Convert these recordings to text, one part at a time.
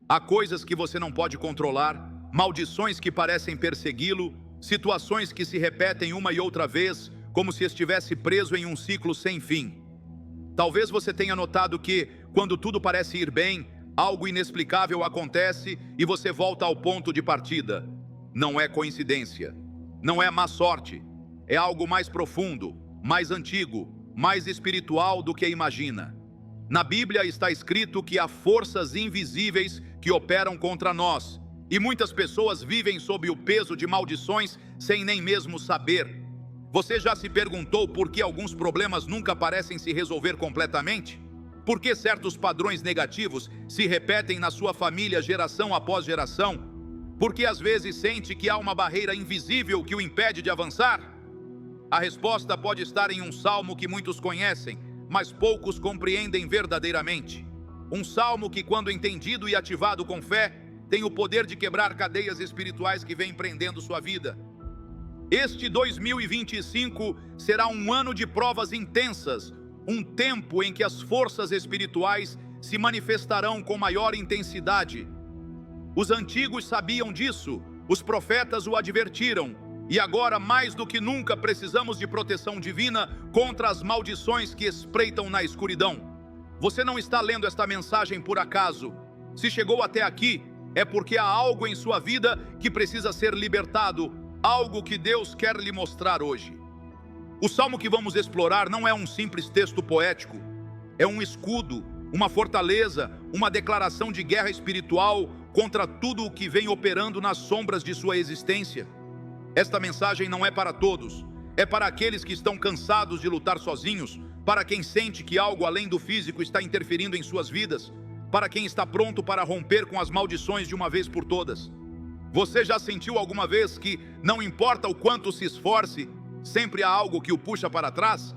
Há coisas que você não pode controlar, maldições que parecem persegui-lo, situações que se repetem uma e outra vez, como se estivesse preso em um ciclo sem fim. Talvez você tenha notado que, quando tudo parece ir bem, algo inexplicável acontece e você volta ao ponto de partida. Não é coincidência, não é má sorte, é algo mais profundo, mais antigo, mais espiritual do que imagina. Na Bíblia está escrito que há forças invisíveis que operam contra nós, e muitas pessoas vivem sob o peso de maldições sem nem mesmo saber. Você já se perguntou por que alguns problemas nunca parecem se resolver completamente? Por que certos padrões negativos se repetem na sua família geração após geração? Por que às vezes sente que há uma barreira invisível que o impede de avançar? A resposta pode estar em um salmo que muitos conhecem, mas poucos compreendem verdadeiramente. Um salmo que, quando entendido e ativado com fé, tem o poder de quebrar cadeias espirituais que vêm prendendo sua vida. Este 2025 será um ano de provas intensas, um tempo em que as forças espirituais se manifestarão com maior intensidade. Os antigos sabiam disso, os profetas o advertiram, e agora, mais do que nunca, precisamos de proteção divina contra as maldições que espreitam na escuridão. Você não está lendo esta mensagem por acaso. Se chegou até aqui, é porque há algo em sua vida que precisa ser libertado, algo que Deus quer lhe mostrar hoje. O salmo que vamos explorar não é um simples texto poético, é um escudo, uma fortaleza, uma declaração de guerra espiritual contra tudo o que vem operando nas sombras de sua existência. Esta mensagem não é para todos, é para aqueles que estão cansados de lutar sozinhos, para quem sente que algo além do físico está interferindo em suas vidas, para quem está pronto para romper com as maldições de uma vez por todas. Você já sentiu alguma vez que, não importa o quanto se esforce, sempre há algo que o puxa para trás?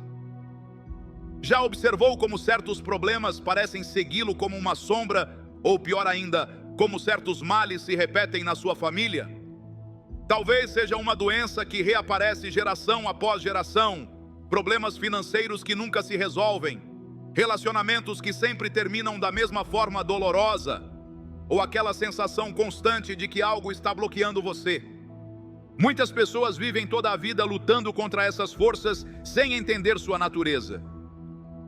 Já observou como certos problemas parecem segui-lo como uma sombra, ou pior ainda, como certos males se repetem na sua família? Talvez seja uma doença que reaparece geração após geração, problemas financeiros que nunca se resolvem, relacionamentos que sempre terminam da mesma forma dolorosa, ou aquela sensação constante de que algo está bloqueando você. Muitas pessoas vivem toda a vida lutando contra essas forças sem entender sua natureza.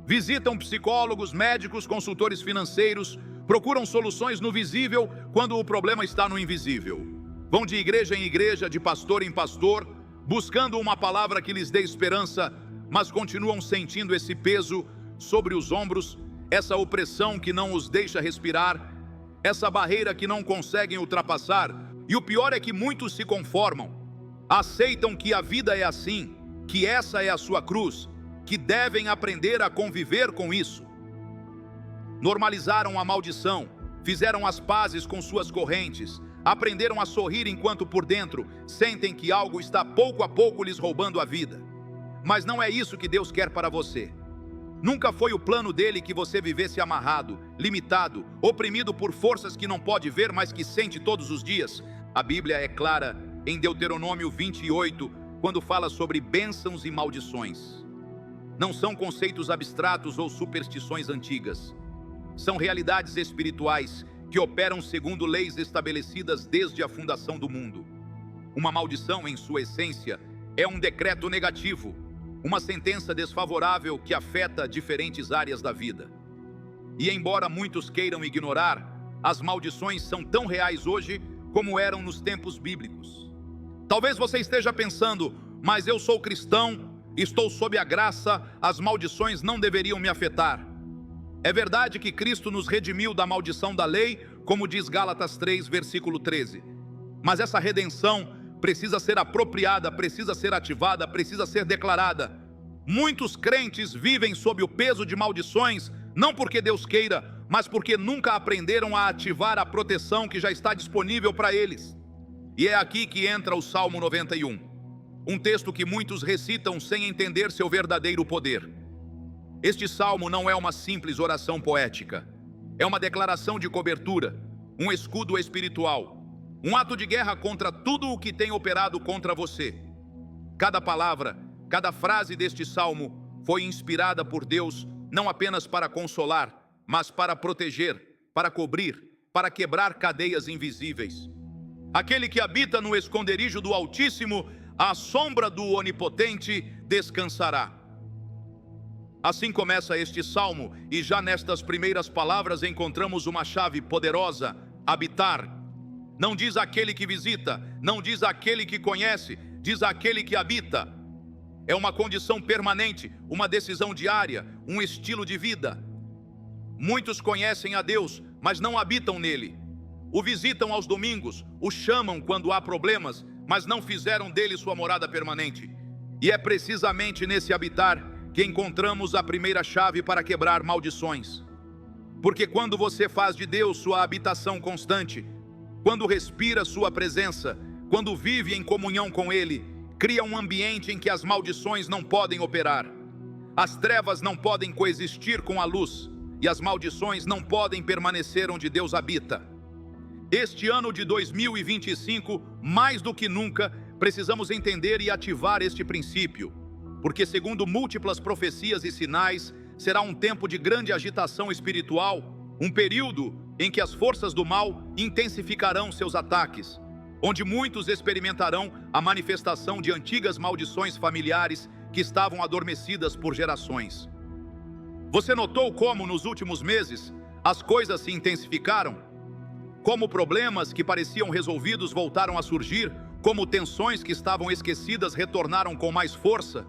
Visitam psicólogos, médicos, consultores financeiros, procuram soluções no visível quando o problema está no invisível. Vão de igreja em igreja, de pastor em pastor, buscando uma palavra que lhes dê esperança, mas continuam sentindo esse peso sobre os ombros, essa opressão que não os deixa respirar, essa barreira que não conseguem ultrapassar. E o pior é que muitos se conformam, aceitam que a vida é assim, que essa é a sua cruz, que devem aprender a conviver com isso. Normalizaram a maldição, fizeram as pazes com suas correntes, aprenderam a sorrir enquanto por dentro sentem que algo está pouco a pouco lhes roubando a vida. Mas não é isso que Deus quer para você. Nunca foi o plano dele que você vivesse amarrado, limitado, oprimido por forças que não pode ver, mas que sente todos os dias. A Bíblia é clara em Deuteronômio 28, quando fala sobre bênçãos e maldições. Não são conceitos abstratos ou superstições antigas. São realidades espirituais que operam segundo leis estabelecidas desde a fundação do mundo. Uma maldição, em sua essência, é um decreto negativo, uma sentença desfavorável que afeta diferentes áreas da vida. E embora muitos queiram ignorar, as maldições são tão reais hoje como eram nos tempos bíblicos. Talvez você esteja pensando, mas eu sou cristão, estou sob a graça, as maldições não deveriam me afetar. É verdade que Cristo nos redimiu da maldição da lei, como diz Gálatas 3, versículo 13. Mas essa redenção precisa ser apropriada, precisa ser ativada, precisa ser declarada. Muitos crentes vivem sob o peso de maldições, não porque Deus queira, mas porque nunca aprenderam a ativar a proteção que já está disponível para eles. E é aqui que entra o Salmo 91, um texto que muitos recitam sem entender seu verdadeiro poder. Este salmo não é uma simples oração poética, é uma declaração de cobertura, um escudo espiritual, um ato de guerra contra tudo o que tem operado contra você. Cada palavra, cada frase deste salmo foi inspirada por Deus não apenas para consolar, mas para proteger, para cobrir, para quebrar cadeias invisíveis. Aquele que habita no esconderijo do Altíssimo, à sombra do Onipotente descansará. Assim começa este salmo, e já nestas primeiras palavras encontramos uma chave poderosa: habitar. Não diz aquele que visita, não diz aquele que conhece, diz aquele que habita. É uma condição permanente, uma decisão diária, um estilo de vida. Muitos conhecem a Deus, mas não habitam nele. O visitam aos domingos, o chamam quando há problemas, mas não fizeram dele sua morada permanente. E é precisamente nesse habitar que encontramos a primeira chave para quebrar maldições. Porque quando você faz de Deus sua habitação constante, quando respira sua presença, quando vive em comunhão com Ele, cria um ambiente em que as maldições não podem operar. As trevas não podem coexistir com a luz, e as maldições não podem permanecer onde Deus habita. Este ano de 2025, mais do que nunca, precisamos entender e ativar este princípio, porque segundo múltiplas profecias e sinais, será um tempo de grande agitação espiritual, um período em que as forças do mal intensificarão seus ataques, onde muitos experimentarão a manifestação de antigas maldições familiares que estavam adormecidas por gerações. Você notou como nos últimos meses as coisas se intensificaram? Como problemas que pareciam resolvidos voltaram a surgir, como tensões que estavam esquecidas retornaram com mais força?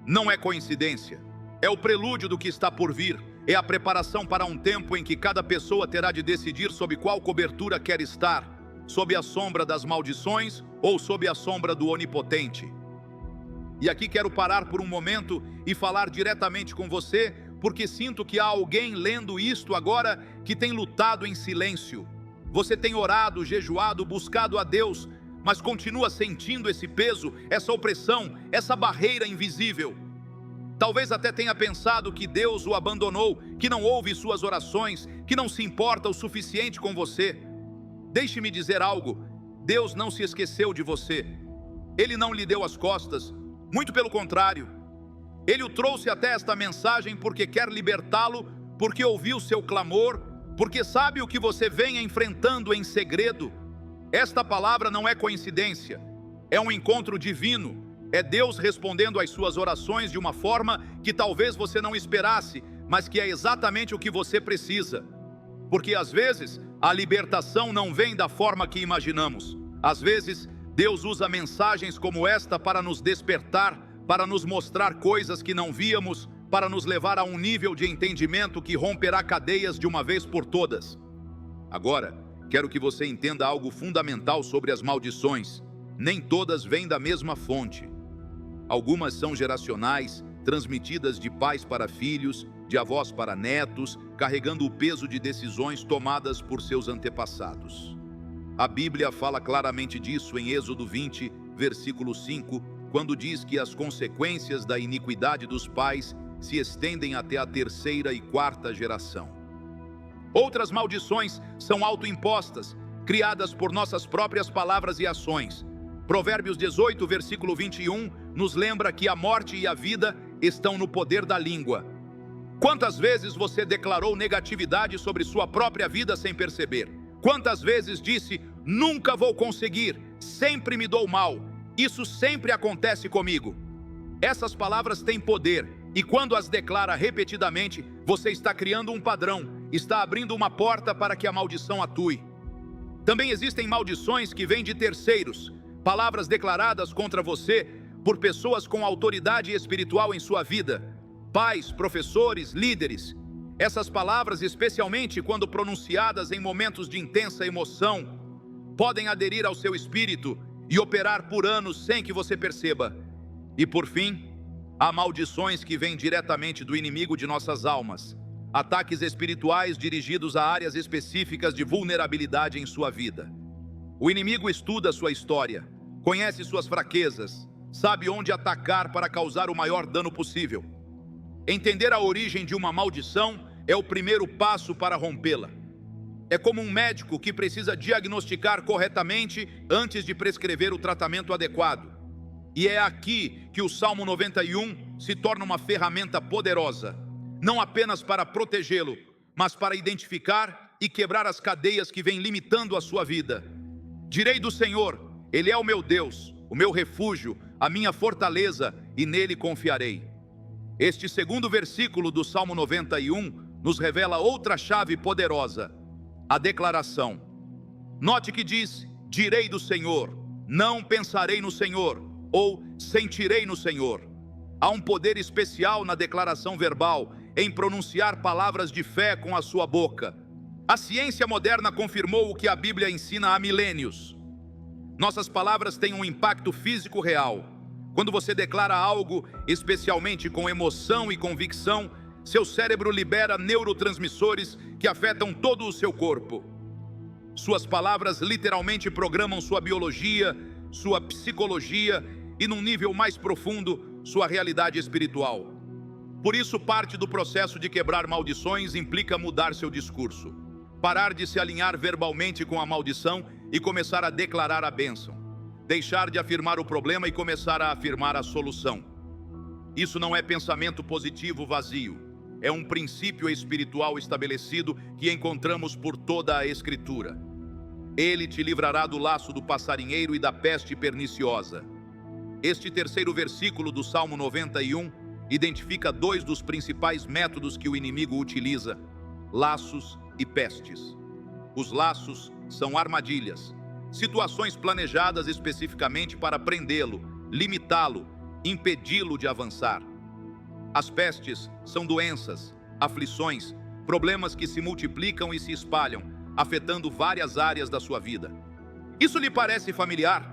Não é coincidência. É o prelúdio do que está por vir. É a preparação para um tempo em que cada pessoa terá de decidir sob qual cobertura quer estar, sob a sombra das maldições ou sob a sombra do Onipotente. E aqui quero parar por um momento e falar diretamente com você, porque sinto que há alguém lendo isto agora que tem lutado em silêncio. Você tem orado, jejuado, buscado a Deus, mas continua sentindo esse peso, essa opressão, essa barreira invisível. Talvez até tenha pensado que Deus o abandonou, que não ouve suas orações, que não se importa o suficiente com você. Deixe-me dizer algo: Deus não se esqueceu de você. Ele não lhe deu as costas, muito pelo contrário. Ele o trouxe até esta mensagem porque quer libertá-lo, porque ouviu seu clamor, porque sabe o que você vem enfrentando em segredo. Esta palavra não é coincidência, é um encontro divino. É Deus respondendo às suas orações de uma forma que talvez você não esperasse, mas que é exatamente o que você precisa. Porque às vezes a libertação não vem da forma que imaginamos. Às vezes Deus usa mensagens como esta para nos despertar, para nos mostrar coisas que não víamos, para nos levar a um nível de entendimento que romperá cadeias de uma vez por todas. Agora, quero que você entenda algo fundamental sobre as maldições. Nem todas vêm da mesma fonte. Algumas são geracionais, transmitidas de pais para filhos, de avós para netos, carregando o peso de decisões tomadas por seus antepassados. A Bíblia fala claramente disso em Êxodo 20, versículo 5, quando diz que as consequências da iniquidade dos pais se estendem até a terceira e quarta geração. Outras maldições são autoimpostas, criadas por nossas próprias palavras e ações. Provérbios 18, versículo 21, nos lembra que a morte e a vida estão no poder da língua. Quantas vezes você declarou negatividade sobre sua própria vida sem perceber? Quantas vezes disse: nunca vou conseguir, sempre me dou mal, isso sempre acontece comigo? Essas palavras têm poder, e quando as declara repetidamente, você está criando um padrão, está abrindo uma porta para que a maldição atue. Também existem maldições que vêm de terceiros, palavras declaradas contra você por pessoas com autoridade espiritual em sua vida, pais, professores, líderes. Essas palavras, especialmente quando pronunciadas em momentos de intensa emoção, podem aderir ao seu espírito e operar por anos sem que você perceba. E por fim, há maldições que vêm diretamente do inimigo de nossas almas, ataques espirituais dirigidos a áreas específicas de vulnerabilidade em sua vida. O inimigo estuda sua história, conhece suas fraquezas, sabe onde atacar para causar o maior dano possível. Entender a origem de uma maldição é o primeiro passo para rompê-la. É como um médico que precisa diagnosticar corretamente antes de prescrever o tratamento adequado. E é aqui que o Salmo 91 se torna uma ferramenta poderosa, não apenas para protegê-lo, mas para identificar e quebrar as cadeias que vêm limitando a sua vida. Direi do Senhor: Ele é o meu Deus, o meu refúgio, a minha fortaleza, e nele confiarei. Este segundo versículo do Salmo 91 nos revela outra chave poderosa: a declaração. Note que diz: direi do Senhor, não pensarei no Senhor, ou sentirei no Senhor. Há um poder especial na declaração verbal, em pronunciar palavras de fé com a sua boca. A ciência moderna confirmou o que a Bíblia ensina há milênios. Nossas palavras têm um impacto físico real. Quando você declara algo, especialmente com emoção e convicção, seu cérebro libera neurotransmissores que afetam todo o seu corpo. Suas palavras literalmente programam sua biologia, sua psicologia e, num nível mais profundo, sua realidade espiritual. Por isso, parte do processo de quebrar maldições implica mudar seu discurso. Parar de se alinhar verbalmente com a maldição e começar a declarar a bênção. Deixar de afirmar o problema e começar a afirmar a solução. Isso não é pensamento positivo vazio. É um princípio espiritual estabelecido que encontramos por toda a Escritura. Ele te livrará do laço do passarinheiro e da peste perniciosa. Este terceiro versículo do Salmo 91 identifica dois dos principais métodos que o inimigo utiliza: laços e pestes. Os laços são armadilhas, situações planejadas especificamente para prendê-lo, limitá-lo, impedi-lo de avançar. As pestes são doenças, aflições, problemas que se multiplicam e se espalham, afetando várias áreas da sua vida. Isso lhe parece familiar?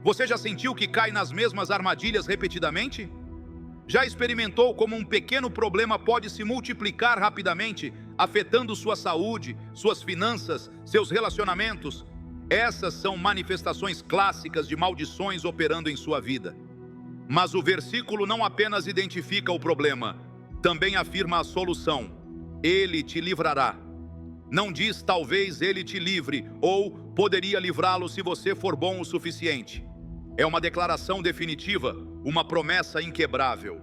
Você já sentiu que cai nas mesmas armadilhas repetidamente? Já experimentou como um pequeno problema pode se multiplicar rapidamente, afetando sua saúde, suas finanças, seus relacionamentos? Essas são manifestações clássicas de maldições operando em sua vida. Mas o versículo não apenas identifica o problema, também afirma a solução: Ele te livrará. Não diz talvez Ele te livre ou poderia livrá-lo se você for bom o suficiente. É uma declaração definitiva, uma promessa inquebrável.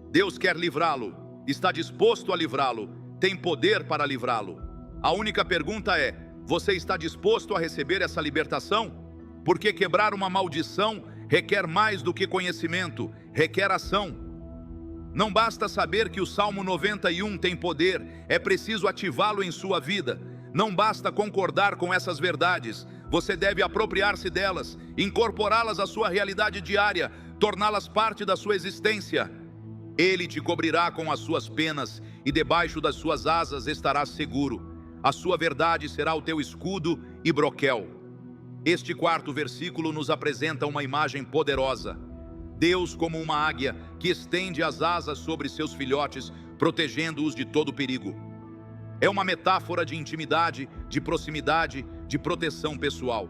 Deus quer livrá-lo, está disposto a livrá-lo, tem poder para livrá-lo. A única pergunta é: você está disposto a receber essa libertação? Porque quebrar uma maldição requer mais do que conhecimento, requer ação. Não basta saber que o Salmo 91 tem poder, é preciso ativá-lo em sua vida. Não basta concordar com essas verdades, você deve apropriar-se delas, incorporá-las à sua realidade diária, torná-las parte da sua existência. Ele te cobrirá com as suas penas e debaixo das suas asas estarás seguro. A sua verdade será o teu escudo e broquel. Este quarto versículo nos apresenta uma imagem poderosa. Deus como uma águia que estende as asas sobre seus filhotes, protegendo-os de todo perigo. É uma metáfora de intimidade, de proximidade, de proteção pessoal.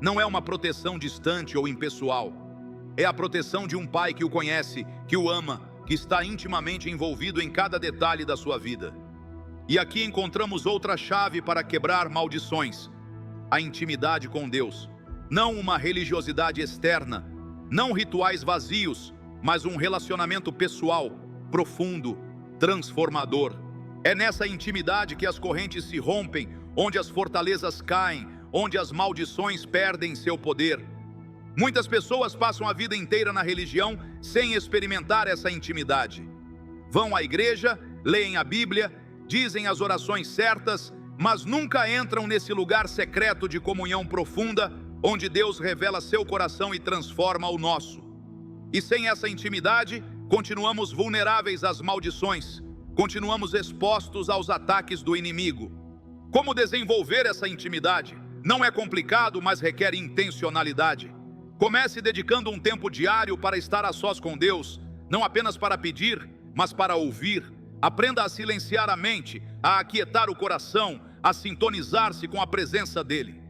Não é uma proteção distante ou impessoal. É a proteção de um pai que o conhece, que o ama, que está intimamente envolvido em cada detalhe da sua vida. E aqui encontramos outra chave para quebrar maldições: a intimidade com Deus. Não uma religiosidade externa, não rituais vazios, mas um relacionamento pessoal, profundo, transformador. É nessa intimidade que as correntes se rompem, onde as fortalezas caem, onde as maldições perdem seu poder. Muitas pessoas passam a vida inteira na religião sem experimentar essa intimidade. Vão à igreja, leem a Bíblia, dizem as orações certas, mas nunca entram nesse lugar secreto de comunhão profunda, onde Deus revela seu coração e transforma o nosso. E sem essa intimidade, continuamos vulneráveis às maldições, continuamos expostos aos ataques do inimigo. Como desenvolver essa intimidade? Não é complicado, mas requer intencionalidade. Comece dedicando um tempo diário para estar a sós com Deus, não apenas para pedir, mas para ouvir. Aprenda a silenciar a mente, a aquietar o coração, a sintonizar-se com a presença dele.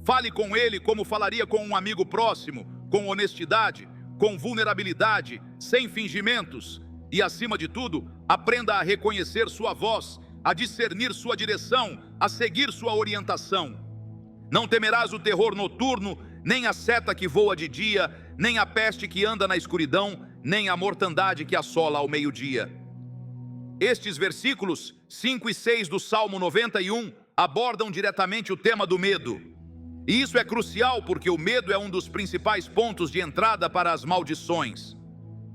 Fale com ele como falaria com um amigo próximo, com honestidade, com vulnerabilidade, sem fingimentos. E, acima de tudo, aprenda a reconhecer sua voz, a discernir sua direção, a seguir sua orientação. Não temerás o terror noturno, nem a seta que voa de dia, nem a peste que anda na escuridão, nem a mortandade que assola ao meio-dia. Estes versículos 5 e 6 do Salmo 91 abordam diretamente o tema do medo. E isso é crucial porque o medo é um dos principais pontos de entrada para as maldições.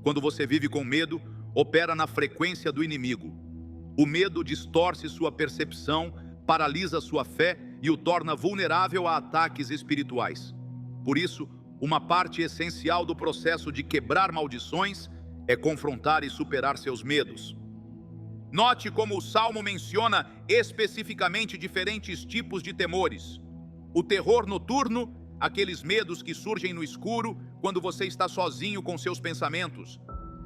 Quando você vive com medo, opera na frequência do inimigo. O medo distorce sua percepção, paralisa sua fé e o torna vulnerável a ataques espirituais. Por isso, uma parte essencial do processo de quebrar maldições é confrontar e superar seus medos. Note como o Salmo menciona especificamente diferentes tipos de temores. O terror noturno, aqueles medos que surgem no escuro quando você está sozinho com seus pensamentos.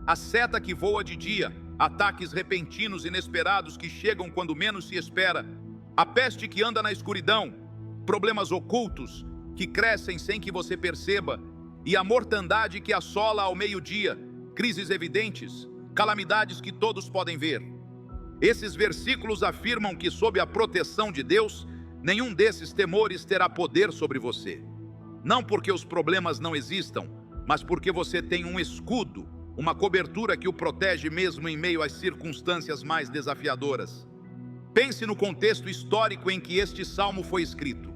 A seta que voa de dia, ataques repentinos inesperados que chegam quando menos se espera. A peste que anda na escuridão, problemas ocultos que crescem sem que você perceba. E a mortandade que assola ao meio-dia, crises evidentes, calamidades que todos podem ver. Esses versículos afirmam que, sob a proteção de Deus, nenhum desses temores terá poder sobre você. Não porque os problemas não existam, mas porque você tem um escudo, uma cobertura que o protege mesmo em meio às circunstâncias mais desafiadoras. Pense no contexto histórico em que este salmo foi escrito.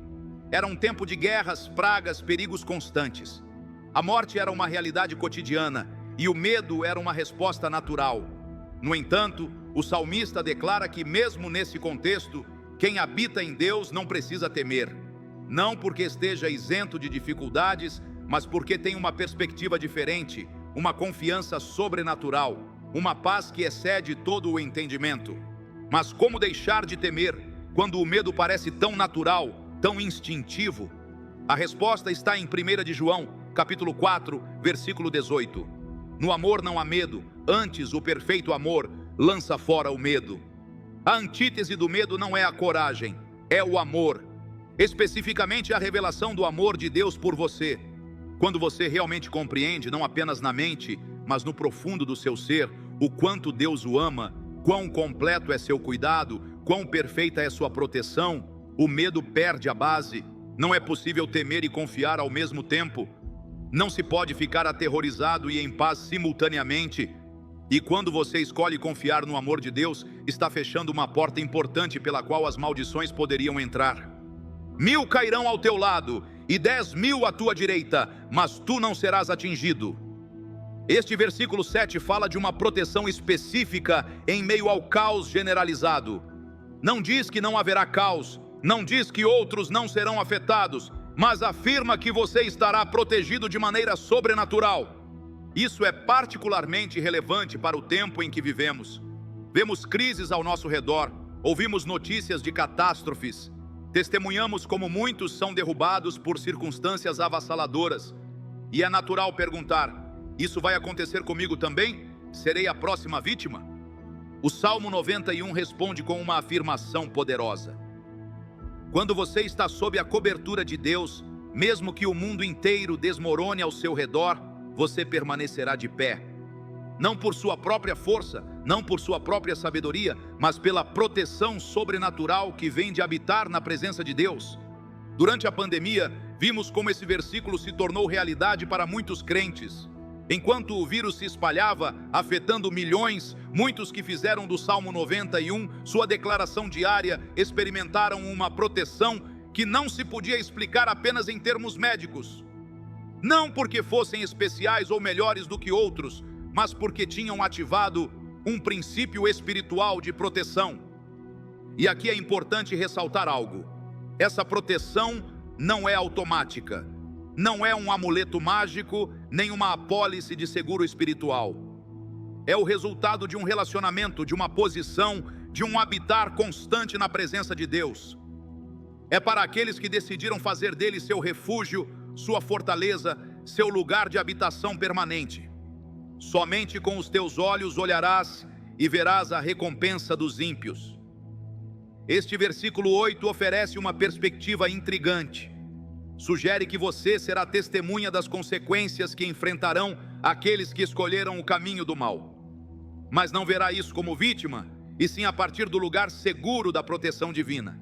Era um tempo de guerras, pragas, perigos constantes. A morte era uma realidade cotidiana e o medo era uma resposta natural. No entanto, o salmista declara que mesmo nesse contexto, quem habita em Deus não precisa temer. Não porque esteja isento de dificuldades, mas porque tem uma perspectiva diferente, uma confiança sobrenatural, uma paz que excede todo o entendimento. Mas como deixar de temer quando o medo parece tão natural, tão instintivo? A resposta está em 1 de João, capítulo 4, versículo 18. No amor não há medo, antes o perfeito amor lança fora o medo. A antítese do medo não é a coragem, é o amor. Especificamente a revelação do amor de Deus por você. Quando você realmente compreende, não apenas na mente, mas no profundo do seu ser, o quanto Deus o ama, quão completo é seu cuidado, quão perfeita é sua proteção, o medo perde a base. Não é possível temer e confiar ao mesmo tempo. Não se pode ficar aterrorizado e em paz simultaneamente. E quando você escolhe confiar no amor de Deus, está fechando uma porta importante pela qual as maldições poderiam entrar. 1000 cairão ao teu lado e 10.000 à tua direita, mas tu não serás atingido. Este versículo 7 fala de uma proteção específica em meio ao caos generalizado. Não diz que não haverá caos, não diz que outros não serão afetados, mas afirma que você estará protegido de maneira sobrenatural. Isso é particularmente relevante para o tempo em que vivemos. Vemos crises ao nosso redor, ouvimos notícias de catástrofes, testemunhamos como muitos são derrubados por circunstâncias avassaladoras. E é natural perguntar: isso vai acontecer comigo também? Serei a próxima vítima? O Salmo 91 responde com uma afirmação poderosa. Quando você está sob a cobertura de Deus, mesmo que o mundo inteiro desmorone ao seu redor, você permanecerá de pé. Não por sua própria força, não por sua própria sabedoria, mas pela proteção sobrenatural que vem de habitar na presença de Deus. Durante a pandemia, vimos como esse versículo se tornou realidade para muitos crentes. Enquanto o vírus se espalhava, afetando milhões, muitos que fizeram do Salmo 91 sua declaração diária experimentaram uma proteção que não se podia explicar apenas em termos médicos. Não porque fossem especiais ou melhores do que outros, mas porque tinham ativado um princípio espiritual de proteção. E aqui é importante ressaltar algo. Essa proteção não é automática. Não é um amuleto mágico, nem uma apólice de seguro espiritual. É o resultado de um relacionamento, de uma posição, de um habitar constante na presença de Deus. É para aqueles que decidiram fazer dele seu refúgio, sua fortaleza, seu lugar de habitação permanente. Somente com os teus olhos olharás e verás a recompensa dos ímpios. Este versículo 8 oferece uma perspectiva intrigante. Sugere que você será testemunha das consequências que enfrentarão aqueles que escolheram o caminho do mal. Mas não verá isso como vítima, e sim a partir do lugar seguro da proteção divina.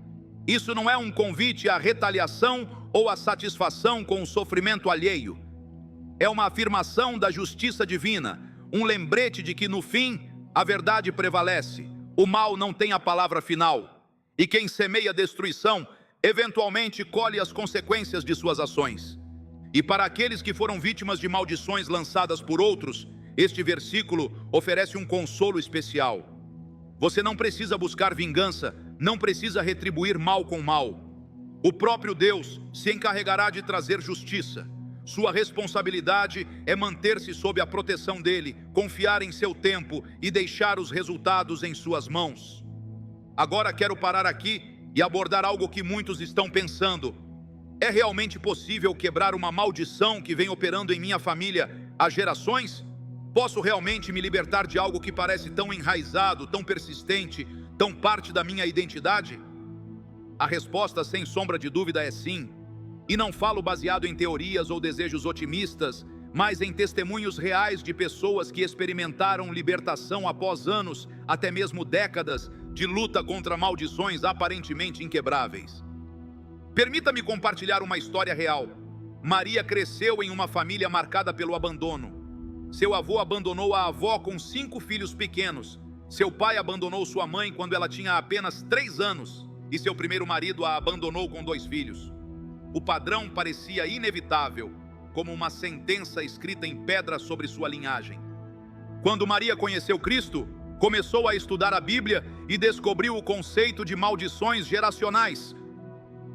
Isso não é um convite à retaliação ou à satisfação com o sofrimento alheio. É uma afirmação da justiça divina, um lembrete de que no fim a verdade prevalece, O mal não tem a palavra final, e quem semeia destruição, eventualmente colhe as consequências de suas ações. E para aqueles que foram vítimas de maldições lançadas por outros, este versículo oferece um consolo especial. Você não precisa buscar vingança, não precisa retribuir mal com mal. O próprio Deus se encarregará de trazer justiça. Sua responsabilidade é manter-se sob a proteção dele, confiar em seu tempo e deixar os resultados em suas mãos. Agora quero parar aqui e abordar algo que muitos estão pensando. É realmente possível quebrar uma maldição que vem operando em minha família há gerações? Posso realmente me libertar de algo que parece tão enraizado, tão persistente, tão parte da minha identidade? A resposta, sem sombra de dúvida, é sim. E não falo baseado em teorias ou desejos otimistas, mas em testemunhos reais de pessoas que experimentaram libertação após anos, até mesmo décadas, de luta contra maldições aparentemente inquebráveis. Permita-me compartilhar uma história real. Maria cresceu em uma família marcada pelo abandono. Seu avô abandonou a avó com 5 filhos pequenos. Seu pai abandonou sua mãe quando ela tinha apenas 3 anos. E seu primeiro marido a abandonou com 2 filhos. O padrão parecia inevitável, como uma sentença escrita em pedra sobre sua linhagem. Quando Maria conheceu Cristo, começou a estudar a Bíblia e descobriu o conceito de maldições geracionais.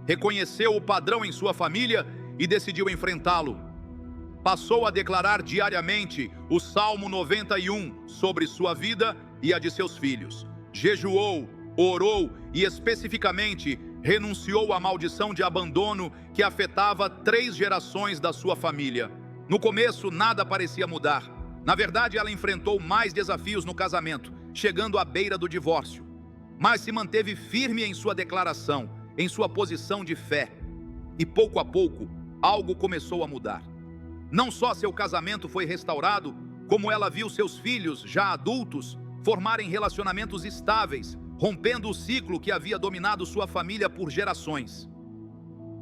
Reconheceu o padrão em sua família e decidiu enfrentá-lo. Passou a declarar diariamente o Salmo 91 sobre sua vida e a de seus filhos. Jejuou, orou e especificamente renunciou à maldição de abandono que afetava 3 gerações da sua família. No começo, nada parecia mudar. Na verdade, ela enfrentou mais desafios no casamento, chegando à beira do divórcio. Mas se manteve firme em sua declaração, em sua posição de fé. E pouco a pouco, algo começou a mudar. Não só seu casamento foi restaurado, como ela viu seus filhos, já adultos, formarem relacionamentos estáveis, rompendo o ciclo que havia dominado sua família por gerações.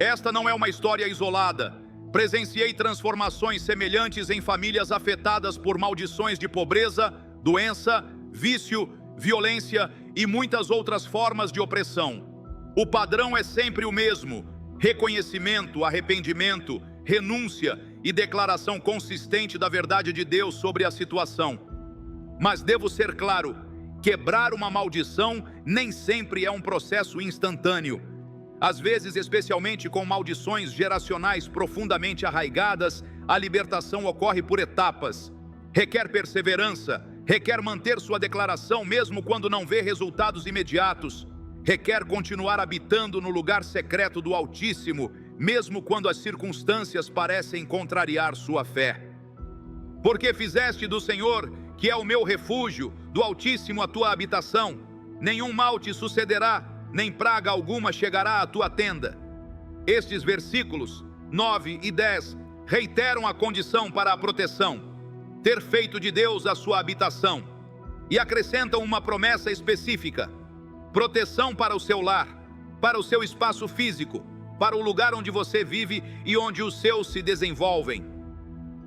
Esta não é uma história isolada. Presenciei transformações semelhantes em famílias afetadas por maldições de pobreza, doença, vício, violência e muitas outras formas de opressão. O padrão é sempre o mesmo: reconhecimento, arrependimento, renúncia e declaração consistente da verdade de Deus sobre a situação. Mas devo ser claro: quebrar uma maldição nem sempre é um processo instantâneo. Às vezes, especialmente com maldições geracionais profundamente arraigadas, a libertação ocorre por etapas. Requer perseverança, requer manter sua declaração mesmo quando não vê resultados imediatos. Requer continuar habitando no lugar secreto do Altíssimo, mesmo quando as circunstâncias parecem contrariar sua fé. Porque fizeste do Senhor, que é o meu refúgio, do Altíssimo a tua habitação. Nenhum mal te sucederá, nem praga alguma chegará à tua tenda. Estes versículos 9 e 10 reiteram a condição para a proteção: ter feito de Deus a sua habitação. E acrescentam uma promessa específica: proteção para o seu lar, para o seu espaço físico, para o lugar onde você vive e onde os seus se desenvolvem.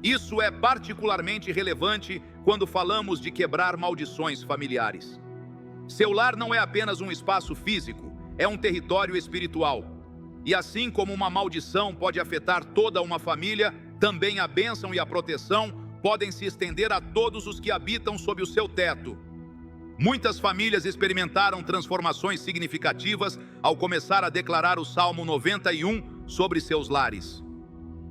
Isso é particularmente relevante quando falamos de quebrar maldições familiares. Seu lar não é apenas um espaço físico, é um território espiritual. E assim como uma maldição pode afetar toda uma família, também a bênção e a proteção podem se estender a todos os que habitam sob o seu teto. Muitas famílias experimentaram transformações significativas ao começar a declarar o Salmo 91 sobre seus lares.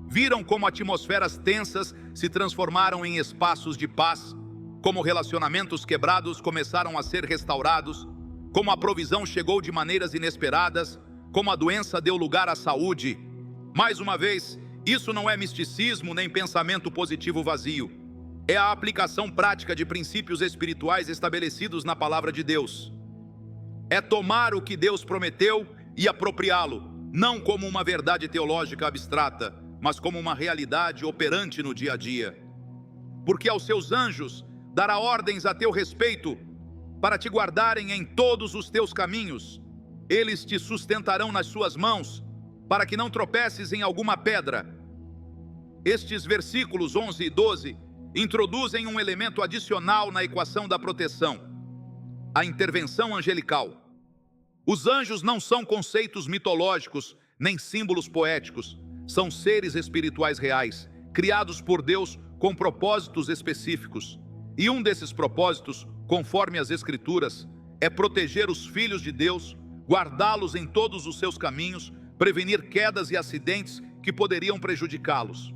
Viram como atmosferas tensas se transformaram em espaços de paz, como relacionamentos quebrados começaram a ser restaurados, como a provisão chegou de maneiras inesperadas, como a doença deu lugar à saúde. Mais uma vez, isso não é misticismo nem pensamento positivo vazio. É a aplicação prática de princípios espirituais estabelecidos na palavra de Deus. É tomar o que Deus prometeu e apropriá-lo, não como uma verdade teológica abstrata, mas como uma realidade operante no dia a dia. Porque aos seus anjos dará ordens a teu respeito, para te guardarem em todos os teus caminhos. Eles te sustentarão nas suas mãos, para que não tropeces em alguma pedra. Estes versículos 11 e 12 introduzem um elemento adicional na equação da proteção: a intervenção angelical. Os anjos não são conceitos mitológicos, nem símbolos poéticos. São seres espirituais reais, criados por Deus com propósitos específicos. E um desses propósitos, conforme as Escrituras, é proteger os filhos de Deus, guardá-los em todos os seus caminhos, prevenir quedas e acidentes que poderiam prejudicá-los.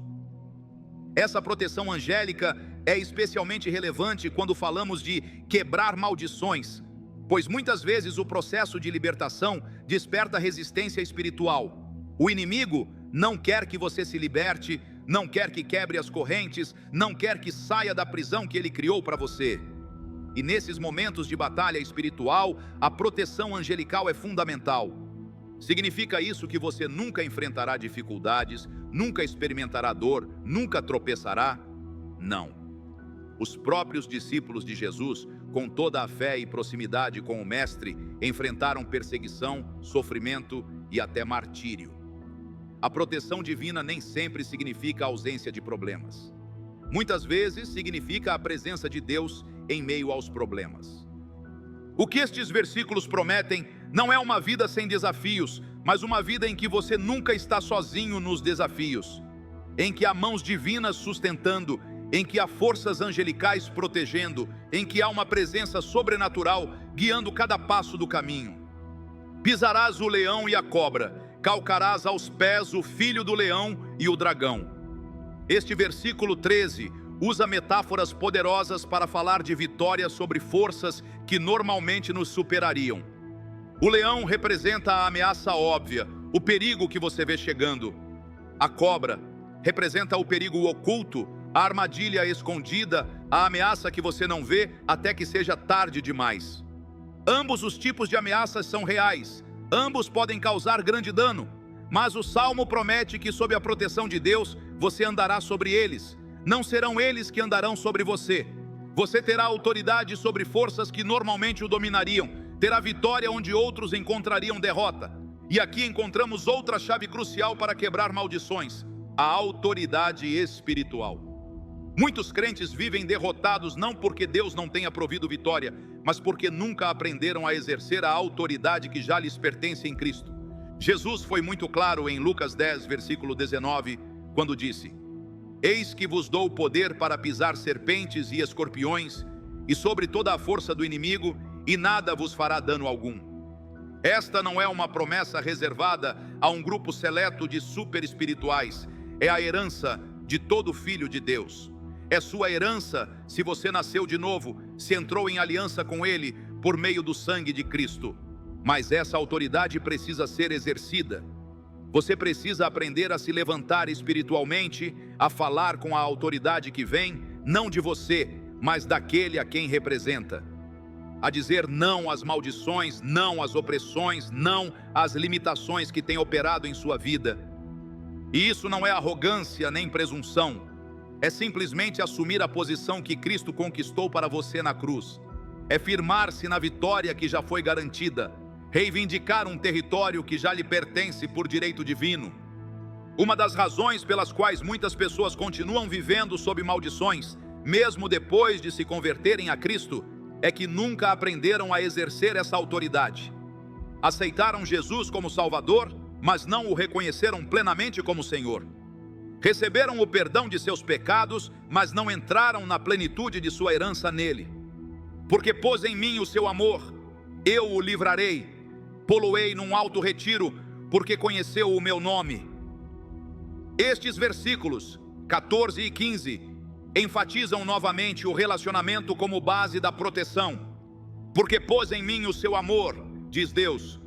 Essa proteção angélica é especialmente relevante quando falamos de quebrar maldições, pois muitas vezes o processo de libertação desperta resistência espiritual. O inimigo não quer que você se liberte, não quer que quebre as correntes, não quer que saia da prisão que ele criou para você. E nesses momentos de batalha espiritual, a proteção angelical é fundamental. Significa isso que você nunca enfrentará dificuldades, nunca experimentará dor, nunca tropeçará? Não. Os próprios discípulos de Jesus, com toda a fé e proximidade com o Mestre, enfrentaram perseguição, sofrimento e até martírio. A proteção divina nem sempre significa a ausência de problemas. Muitas vezes significa a presença de Deus em meio aos problemas. O que estes versículos prometem não é uma vida sem desafios, mas uma vida em que você nunca está sozinho nos desafios, em que há mãos divinas sustentando, em que há forças angelicais protegendo, em que há uma presença sobrenatural guiando cada passo do caminho. Pisarás o leão e a cobra, calcarás aos pés o filho do leão e o dragão. Este versículo 13 usa metáforas poderosas para falar de vitória sobre forças que normalmente nos superariam. O leão representa a ameaça óbvia, o perigo que você vê chegando. A cobra representa o perigo oculto, a armadilha escondida, a ameaça que você não vê até que seja tarde demais. Ambos os tipos de ameaças são reais, ambos podem causar grande dano, mas o Salmo promete que sob a proteção de Deus, você andará sobre eles. Não serão eles que andarão sobre você. Você terá autoridade sobre forças que normalmente o dominariam, terá vitória onde outros encontrariam derrota. E aqui encontramos outra chave crucial para quebrar maldições: a autoridade espiritual. Muitos crentes vivem derrotados não porque Deus não tenha provido vitória, mas porque nunca aprenderam a exercer a autoridade que já lhes pertence em Cristo. Jesus foi muito claro em Lucas 10, versículo 19, quando disse: Eis que vos dou o poder para pisar serpentes e escorpiões, e sobre toda a força do inimigo, e nada vos fará dano algum. Esta não é uma promessa reservada a um grupo seleto de super espirituais, é a herança de todo filho de Deus. É sua herança se você nasceu de novo, se entrou em aliança com Ele por meio do sangue de Cristo. Mas essa autoridade precisa ser exercida. Você precisa aprender a se levantar espiritualmente, a falar com a autoridade que vem, não de você, mas daquele a quem representa. A dizer não às maldições, não às opressões, não às limitações que têm operado em sua vida. E isso não é arrogância nem presunção. É simplesmente assumir a posição que Cristo conquistou para você na cruz. É firmar-se na vitória que já foi garantida. Reivindicar um território que já lhe pertence por direito divino. Uma das razões pelas quais muitas pessoas continuam vivendo sob maldições, mesmo depois de se converterem a Cristo, é que nunca aprenderam a exercer essa autoridade. Aceitaram Jesus como Salvador, mas não o reconheceram plenamente como Senhor. Receberam o perdão de seus pecados, mas não entraram na plenitude de sua herança nele. Porque pôs em mim o seu amor, eu o livrarei, pô-lo-ei num alto retiro, porque conheceu o meu nome. Estes versículos 14 e 15 enfatizam novamente o relacionamento como base da proteção. Porque pôs em mim o seu amor, diz Deus,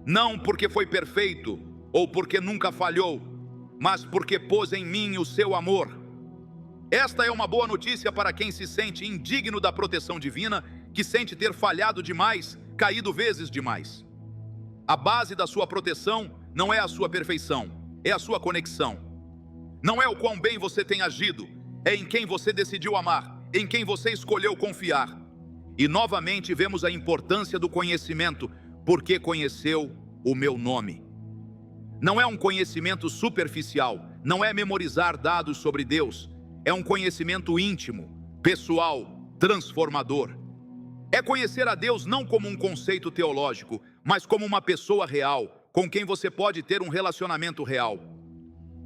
não porque foi perfeito ou porque nunca falhou, mas porque pôs em mim o seu amor. Esta é uma boa notícia para quem se sente indigno da proteção divina, que sente ter falhado demais, caído vezes demais. A base da sua proteção não é a sua perfeição, é a sua conexão. Não é o quão bem você tem agido, é em quem você decidiu amar, em quem você escolheu confiar. E novamente vemos a importância do conhecimento, porque conheceu o meu nome. Não é um conhecimento superficial, não é memorizar dados sobre Deus, é um conhecimento íntimo, pessoal, transformador. É conhecer a Deus não como um conceito teológico, mas como uma pessoa real, com quem você pode ter um relacionamento real.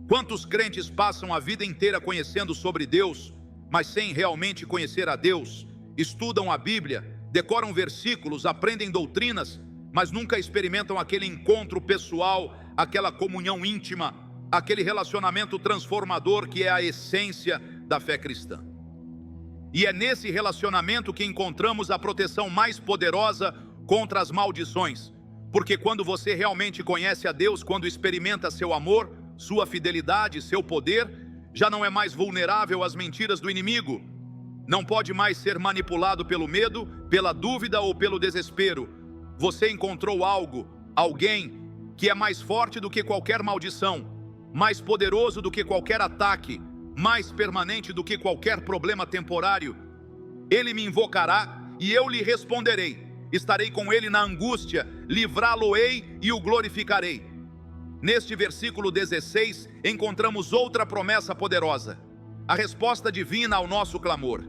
Quantos crentes passam a vida inteira conhecendo sobre Deus, mas sem realmente conhecer a Deus? Estudam a Bíblia, decoram versículos, aprendem doutrinas, mas nunca experimentam aquele encontro pessoal, aquela comunhão íntima, aquele relacionamento transformador que é a essência da fé cristã. E é nesse relacionamento que encontramos a proteção mais poderosa contra as maldições. Porque quando você realmente conhece a Deus, quando experimenta seu amor, sua fidelidade, seu poder, já não é mais vulnerável às mentiras do inimigo. Não pode mais ser manipulado pelo medo, pela dúvida ou pelo desespero. Você encontrou algo, alguém que é mais forte do que qualquer maldição, mais poderoso do que qualquer ataque, mais permanente do que qualquer problema temporário. Ele me invocará e eu lhe responderei. Estarei com ele na angústia, livrá-lo-ei e o glorificarei. Neste versículo 16, encontramos outra promessa poderosa, a resposta divina ao nosso clamor.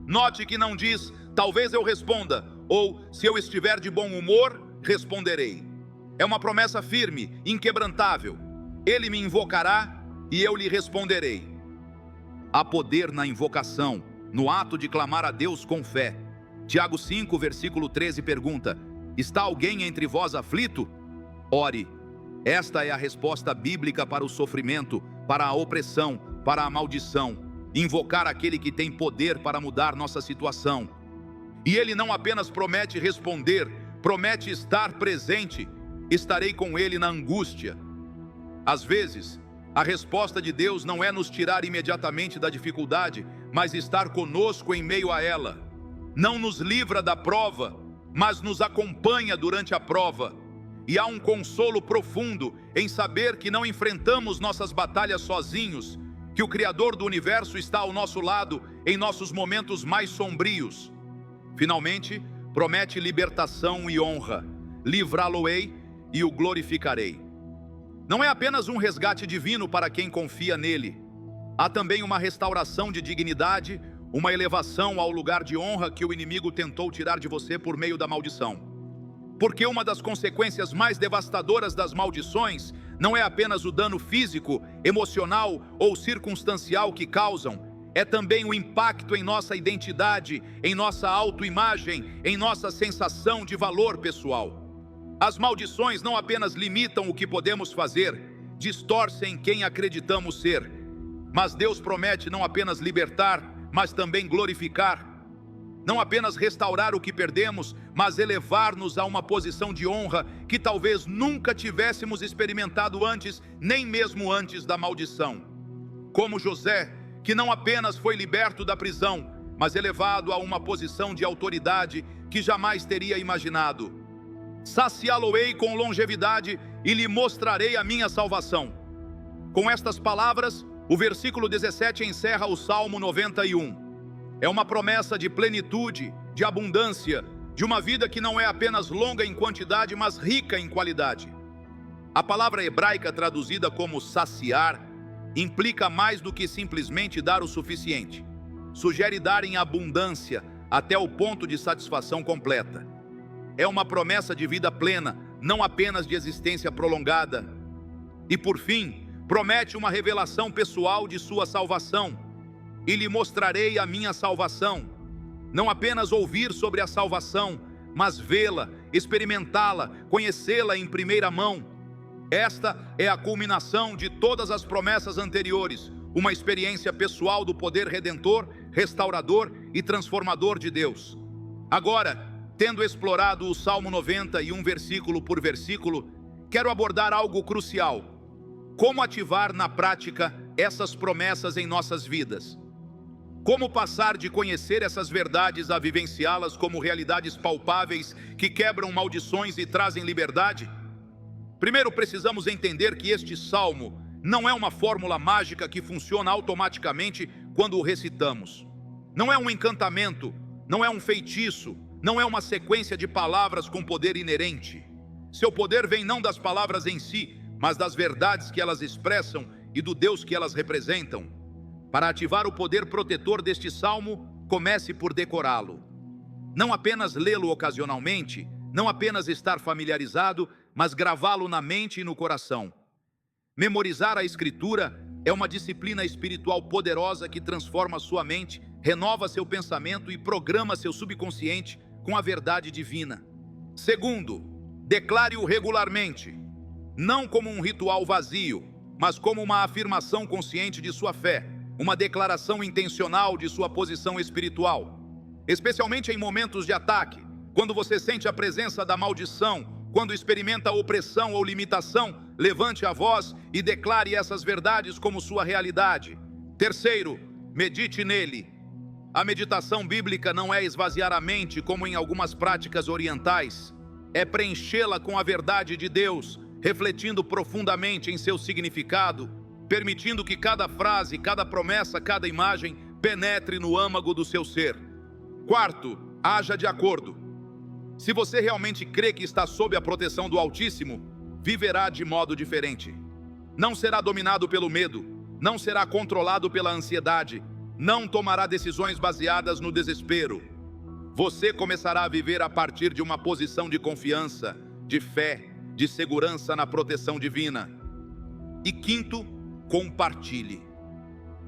Note que não diz, talvez eu responda, ou se eu estiver de bom humor, responderei. É uma promessa firme, inquebrantável. Ele me invocará e eu lhe responderei. Há poder na invocação, no ato de clamar a Deus com fé. Tiago 5, versículo 13 pergunta: está alguém entre vós aflito? Ore. Esta é a resposta bíblica para o sofrimento, para a opressão, para a maldição. Invocar aquele que tem poder para mudar nossa situação. E ele não apenas promete responder, promete estar presente. Estarei com ele na angústia. Às vezes, a resposta de Deus não é nos tirar imediatamente da dificuldade, mas estar conosco em meio a ela. Não nos livra da prova, mas nos acompanha durante a prova. E há um consolo profundo em saber que não enfrentamos nossas batalhas sozinhos, que o Criador do Universo está ao nosso lado em nossos momentos mais sombrios. Finalmente, promete libertação e honra. Livrá-lo-ei e o glorificarei. Não é apenas um resgate divino para quem confia nele. Há também uma restauração de dignidade, uma elevação ao lugar de honra que o inimigo tentou tirar de você por meio da maldição. Porque uma das consequências mais devastadoras das maldições não é apenas o dano físico, emocional ou circunstancial que causam, é também o impacto em nossa identidade, em nossa autoimagem, em nossa sensação de valor pessoal. As maldições não apenas limitam o que podemos fazer, distorcem quem acreditamos ser, mas Deus promete não apenas libertar, mas também glorificar. Não apenas restaurar o que perdemos, mas elevar-nos a uma posição de honra que talvez nunca tivéssemos experimentado antes, nem mesmo antes da maldição. Como José, que não apenas foi liberto da prisão, mas elevado a uma posição de autoridade que jamais teria imaginado. Saciá-lo-ei com longevidade e lhe mostrarei a minha salvação. Com estas palavras, o versículo 17 encerra o Salmo 91. É uma promessa de plenitude, de abundância, de uma vida que não é apenas longa em quantidade, mas rica em qualidade. A palavra hebraica traduzida como saciar implica mais do que simplesmente dar o suficiente. Sugere dar em abundância, até o ponto de satisfação completa. É uma promessa de vida plena, não apenas de existência prolongada. E por fim, promete uma revelação pessoal de sua salvação. E lhe mostrarei a minha salvação. Não apenas ouvir sobre a salvação, mas vê-la, experimentá-la, conhecê-la em primeira mão. Esta é a culminação de todas as promessas anteriores, uma experiência pessoal do poder redentor, restaurador e transformador de Deus. Agora, tendo explorado o Salmo 91 versículo por versículo, quero abordar algo crucial: como ativar na prática essas promessas em nossas vidas. Como passar de conhecer essas verdades a vivenciá-las como realidades palpáveis que quebram maldições e trazem liberdade? Primeiro, precisamos entender que este salmo não é uma fórmula mágica que funciona automaticamente quando o recitamos. Não é um encantamento, não é um feitiço, não é uma sequência de palavras com poder inerente. Seu poder vem não das palavras em si, mas das verdades que elas expressam e do Deus que elas representam. Para ativar o poder protetor deste salmo, comece por decorá-lo. Não apenas lê-lo ocasionalmente, não apenas estar familiarizado, mas gravá-lo na mente e no coração. Memorizar a Escritura é uma disciplina espiritual poderosa que transforma sua mente, renova seu pensamento e programa seu subconsciente com a verdade divina. Segundo, declare-o regularmente, não como um ritual vazio, mas como uma afirmação consciente de sua fé, uma declaração intencional de sua posição espiritual. Especialmente em momentos de ataque, quando você sente a presença da maldição, quando experimenta opressão ou limitação, levante a voz e declare essas verdades como sua realidade. Terceiro, medite nele. A meditação bíblica não é esvaziar a mente como em algumas práticas orientais, é preenchê-la com a verdade de Deus, refletindo profundamente em seu significado, permitindo que cada frase, cada promessa, cada imagem penetre no âmago do seu ser. Quarto, haja de acordo. Se você realmente crê que está sob a proteção do Altíssimo, viverá de modo diferente. Não será dominado pelo medo, não será controlado pela ansiedade, não tomará decisões baseadas no desespero. Você começará a viver a partir de uma posição de confiança, de fé, de segurança na proteção divina. E quinto, compartilhe.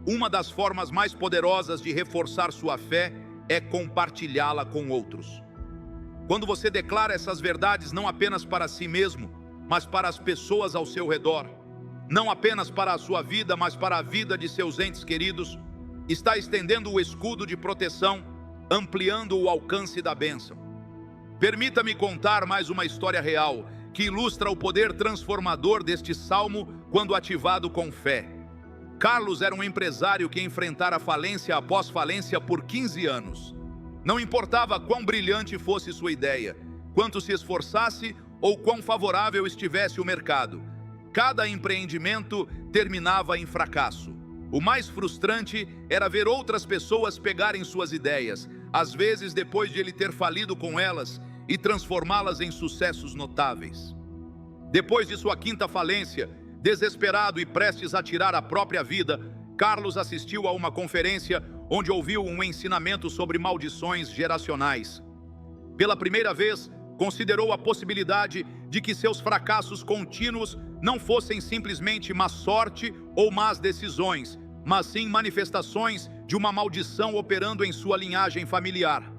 Uma das formas mais poderosas de reforçar sua fé é compartilhá-la com outros. Quando você declara essas verdades não apenas para si mesmo, mas para as pessoas ao seu redor, não apenas para a sua vida, mas para a vida de seus entes queridos, está estendendo o escudo de proteção, ampliando o alcance da bênção. Permita-me contar mais uma história real que ilustra o poder transformador deste salmo quando ativado com fé. Carlos era um empresário que enfrentara falência após falência por 15 anos. Não importava quão brilhante fosse sua ideia, quanto se esforçasse ou quão favorável estivesse o mercado. Cada empreendimento terminava em fracasso. O mais frustrante era ver outras pessoas pegarem suas ideias, às vezes depois de ele ter falido com elas, e transformá-las em sucessos notáveis. Depois de sua quinta falência, desesperado e prestes a tirar a própria vida, Carlos assistiu a uma conferência onde ouviu um ensinamento sobre maldições geracionais. Pela primeira vez, considerou a possibilidade de que seus fracassos contínuos não fossem simplesmente má sorte ou más decisões, mas sim manifestações de uma maldição operando em sua linhagem familiar.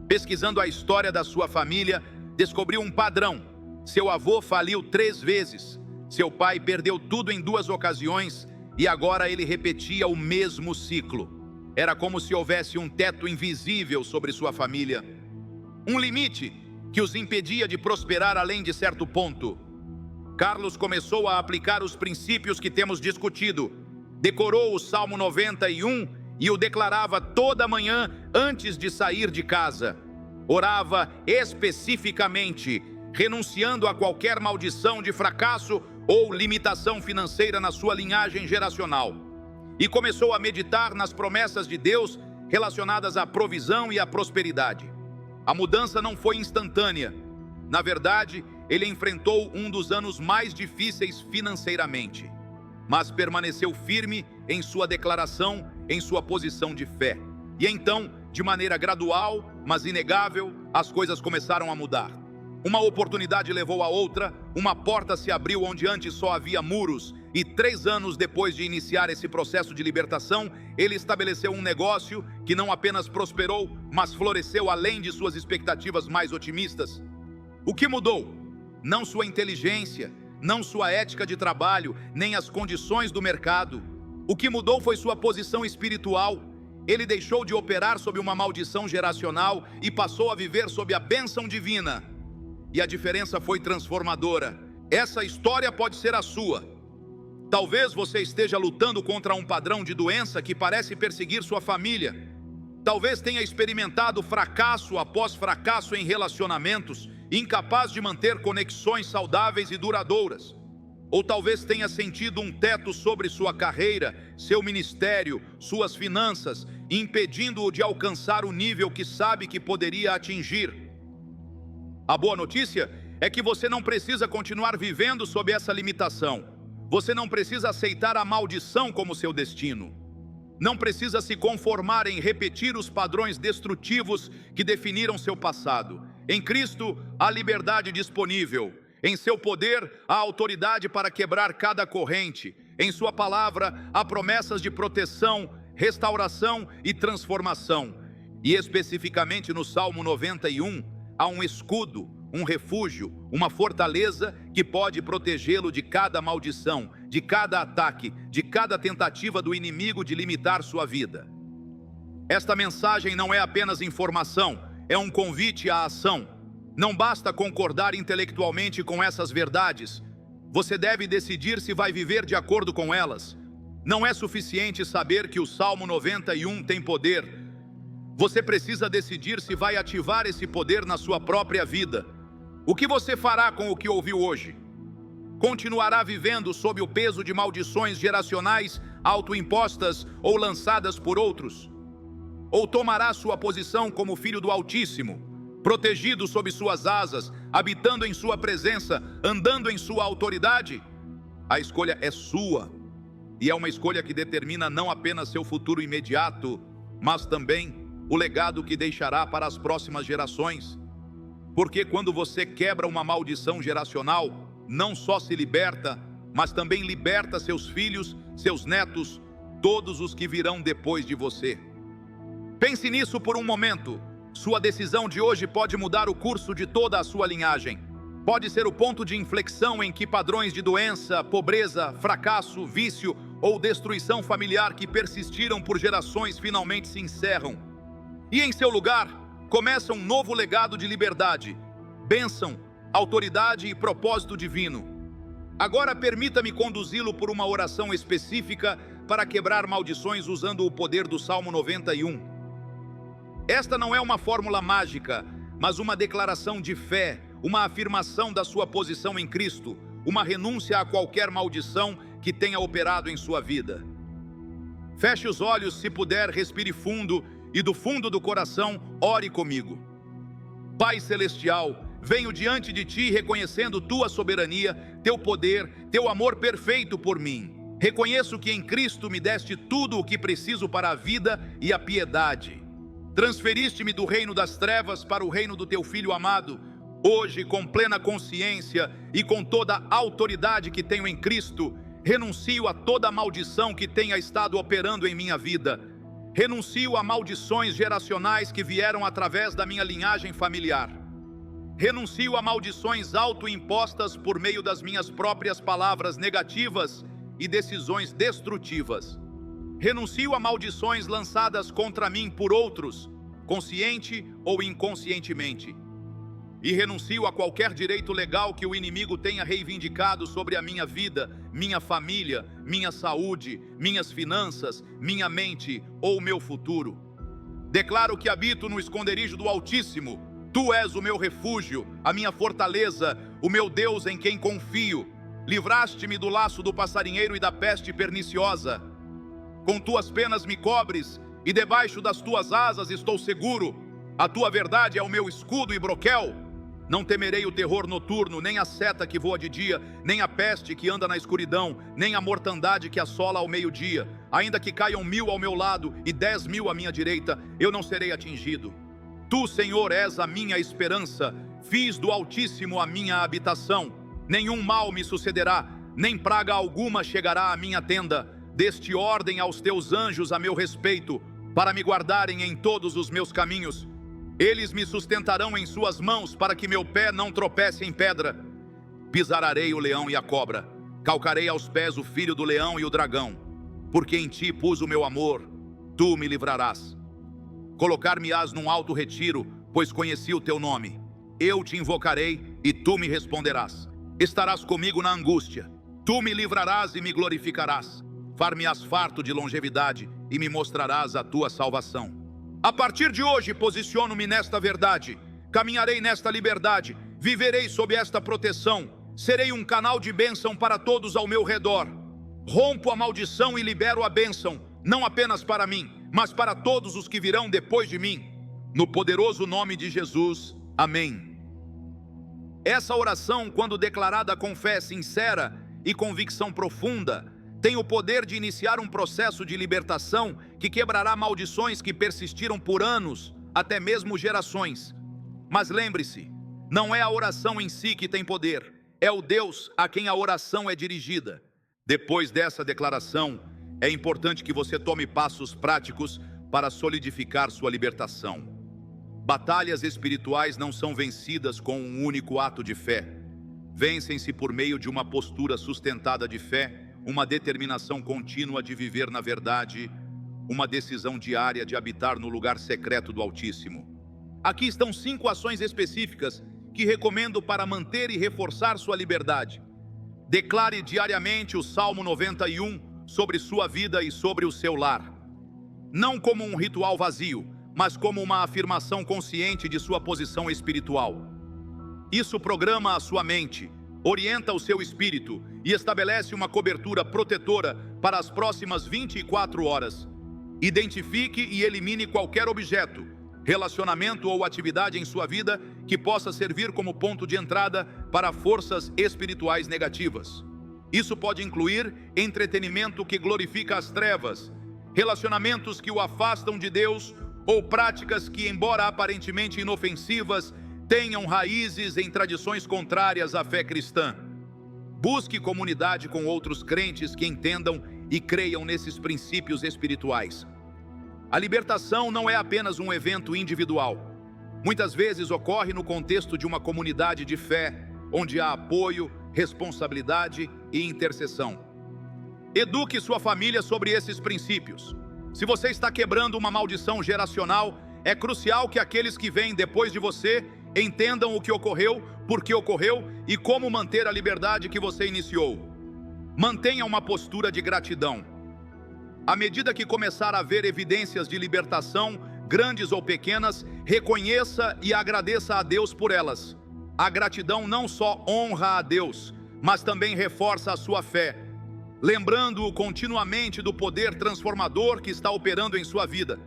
Pesquisando a história da sua família, descobriu um padrão. Seu avô faliu 3 vezes, seu pai perdeu tudo em 2 ocasiões e agora ele repetia o mesmo ciclo. Era como se houvesse um teto invisível sobre sua família. Um limite que os impedia de prosperar além de certo ponto. Carlos começou a aplicar os princípios que temos discutido. Decorou o Salmo 91 e o declarava toda manhã antes de sair de casa. Orava especificamente, renunciando a qualquer maldição de fracasso ou limitação financeira na sua linhagem geracional. E começou a meditar nas promessas de Deus relacionadas à provisão e à prosperidade. A mudança não foi instantânea. Na verdade, ele enfrentou um dos anos mais difíceis financeiramente, mas permaneceu firme em sua declaração, em sua posição de fé. E então, de maneira gradual, mas inegável, as coisas começaram a mudar. Uma oportunidade levou a outra, uma porta se abriu onde antes só havia muros, e 3 anos depois de iniciar esse processo de libertação, ele estabeleceu um negócio que não apenas prosperou, mas floresceu além de suas expectativas mais otimistas. O que mudou? Não sua inteligência, não sua ética de trabalho, nem as condições do mercado. O que mudou foi sua posição espiritual. Ele deixou de operar sob uma maldição geracional e passou a viver sob a bênção divina. E a diferença foi transformadora. Essa história pode ser a sua. Talvez você esteja lutando contra um padrão de doença que parece perseguir sua família. Talvez tenha experimentado fracasso após fracasso em relacionamentos, incapaz de manter conexões saudáveis e duradouras. Ou talvez tenha sentido um teto sobre sua carreira, seu ministério, suas finanças, impedindo-o de alcançar o nível que sabe que poderia atingir. A boa notícia é que você não precisa continuar vivendo sob essa limitação. Você não precisa aceitar a maldição como seu destino. Não precisa se conformar em repetir os padrões destrutivos que definiram seu passado. Em Cristo, há liberdade disponível. Em seu poder, há autoridade para quebrar cada corrente. Em sua palavra, há promessas de proteção, restauração e transformação. E especificamente no Salmo 91, há um escudo, um refúgio, uma fortaleza que pode protegê-lo de cada maldição, de cada ataque, de cada tentativa do inimigo de limitar sua vida. Esta mensagem não é apenas informação, é um convite à ação. Não basta concordar intelectualmente com essas verdades. Você deve decidir se vai viver de acordo com elas. Não é suficiente saber que o Salmo 91 tem poder. Você precisa decidir se vai ativar esse poder na sua própria vida. O que você fará com o que ouviu hoje? Continuará vivendo sob o peso de maldições geracionais autoimpostas ou lançadas por outros? Ou tomará sua posição como filho do Altíssimo, protegido sob suas asas, habitando em sua presença, andando em sua autoridade? A escolha é sua, e é uma escolha que determina não apenas seu futuro imediato, mas também o legado que deixará para as próximas gerações. Porque quando você quebra uma maldição geracional, não só se liberta, mas também liberta seus filhos, seus netos, todos os que virão depois de você. Pense nisso por um momento. Sua decisão de hoje pode mudar o curso de toda a sua linhagem. Pode ser o ponto de inflexão em que padrões de doença, pobreza, fracasso, vício ou destruição familiar que persistiram por gerações finalmente se encerram. E em seu lugar, começa um novo legado de liberdade, bênção, autoridade e propósito divino. Agora permita-me conduzi-lo por uma oração específica para quebrar maldições usando o poder do Salmo 91. Esta não é uma fórmula mágica, mas uma declaração de fé, uma afirmação da sua posição em Cristo, uma renúncia a qualquer maldição que tenha operado em sua vida. Feche os olhos, se puder, respire fundo e do fundo do coração, ore comigo. Pai Celestial, venho diante de Ti reconhecendo Tua soberania, Teu poder, Teu amor perfeito por mim. Reconheço que em Cristo me deste tudo o que preciso para a vida e a piedade. Transferiste-me do reino das trevas para o reino do Teu Filho amado. Hoje, com plena consciência e com toda a autoridade que tenho em Cristo, renuncio a toda a maldição que tenha estado operando em minha vida. Renuncio a maldições geracionais que vieram através da minha linhagem familiar. Renuncio a maldições autoimpostas por meio das minhas próprias palavras negativas e decisões destrutivas. Renuncio a maldições lançadas contra mim por outros, consciente ou inconscientemente. E renuncio a qualquer direito legal que o inimigo tenha reivindicado sobre a minha vida, minha família, minha saúde, minhas finanças, minha mente ou meu futuro. Declaro que habito no esconderijo do Altíssimo. Tu és o meu refúgio, a minha fortaleza, o meu Deus em quem confio. Livraste-me do laço do passarinheiro e da peste perniciosa. Com tuas penas me cobres, e debaixo das tuas asas estou seguro. A tua verdade é o meu escudo e broquel. Não temerei o terror noturno, nem a seta que voa de dia, nem a peste que anda na escuridão, nem a mortandade que assola ao meio-dia. Ainda que caiam 1000 ao meu lado e 10.000 à minha direita, eu não serei atingido. Tu, Senhor, és a minha esperança. Fiz do Altíssimo a minha habitação. Nenhum mal me sucederá, nem praga alguma chegará à minha tenda. Deste ordem aos teus anjos a meu respeito, para me guardarem em todos os meus caminhos. Eles me sustentarão em suas mãos, para que meu pé não tropece em pedra. Pisarei o leão e a cobra, calcarei aos pés o filho do leão e o dragão. Porque em ti pus o meu amor, tu me livrarás. Colocar-me-ás num alto retiro, pois conheci o teu nome. Eu te invocarei e tu me responderás. Estarás comigo na angústia. Tu me livrarás e me glorificarás. Far-me-ás farto de longevidade e me mostrarás a tua salvação. A partir de hoje, posiciono-me nesta verdade, caminharei nesta liberdade, viverei sob esta proteção, serei um canal de bênção para todos ao meu redor. Rompo a maldição e libero a bênção, não apenas para mim, mas para todos os que virão depois de mim. No poderoso nome de Jesus, amém. Essa oração, quando declarada com fé sincera e convicção profunda, tem o poder de iniciar um processo de libertação que quebrará maldições que persistiram por anos, até mesmo gerações. Mas lembre-se, não é a oração em si que tem poder, é o Deus a quem a oração é dirigida. Depois dessa declaração, é importante que você tome passos práticos para solidificar sua libertação. Batalhas espirituais não são vencidas com um único ato de fé. Vencem-se por meio de uma postura sustentada de fé, uma determinação contínua de viver na verdade, uma decisão diária de habitar no lugar secreto do Altíssimo. Aqui estão 5 ações específicas que recomendo para manter e reforçar sua liberdade. Declare diariamente o Salmo 91 sobre sua vida e sobre o seu lar. Não como um ritual vazio, mas como uma afirmação consciente de sua posição espiritual. Isso programa a sua mente, orienta o seu espírito e estabelece uma cobertura protetora para as próximas 24 horas. Identifique e elimine qualquer objeto, relacionamento ou atividade em sua vida que possa servir como ponto de entrada para forças espirituais negativas. Isso pode incluir entretenimento que glorifica as trevas, relacionamentos que o afastam de Deus ou práticas que, embora aparentemente inofensivas, tenham raízes em tradições contrárias à fé cristã. Busque comunidade com outros crentes que entendam e creiam nesses princípios espirituais. A libertação não é apenas um evento individual. Muitas vezes ocorre no contexto de uma comunidade de fé, onde há apoio, responsabilidade e intercessão. Eduque sua família sobre esses princípios. Se você está quebrando uma maldição geracional, é crucial que aqueles que vêm depois de você entendam o que ocorreu, por que ocorreu e como manter a liberdade que você iniciou. Mantenha uma postura de gratidão. À medida que começar a ver evidências de libertação, grandes ou pequenas, reconheça e agradeça a Deus por elas. A gratidão não só honra a Deus, mas também reforça a sua fé, lembrando-o continuamente do poder transformador que está operando em sua vida.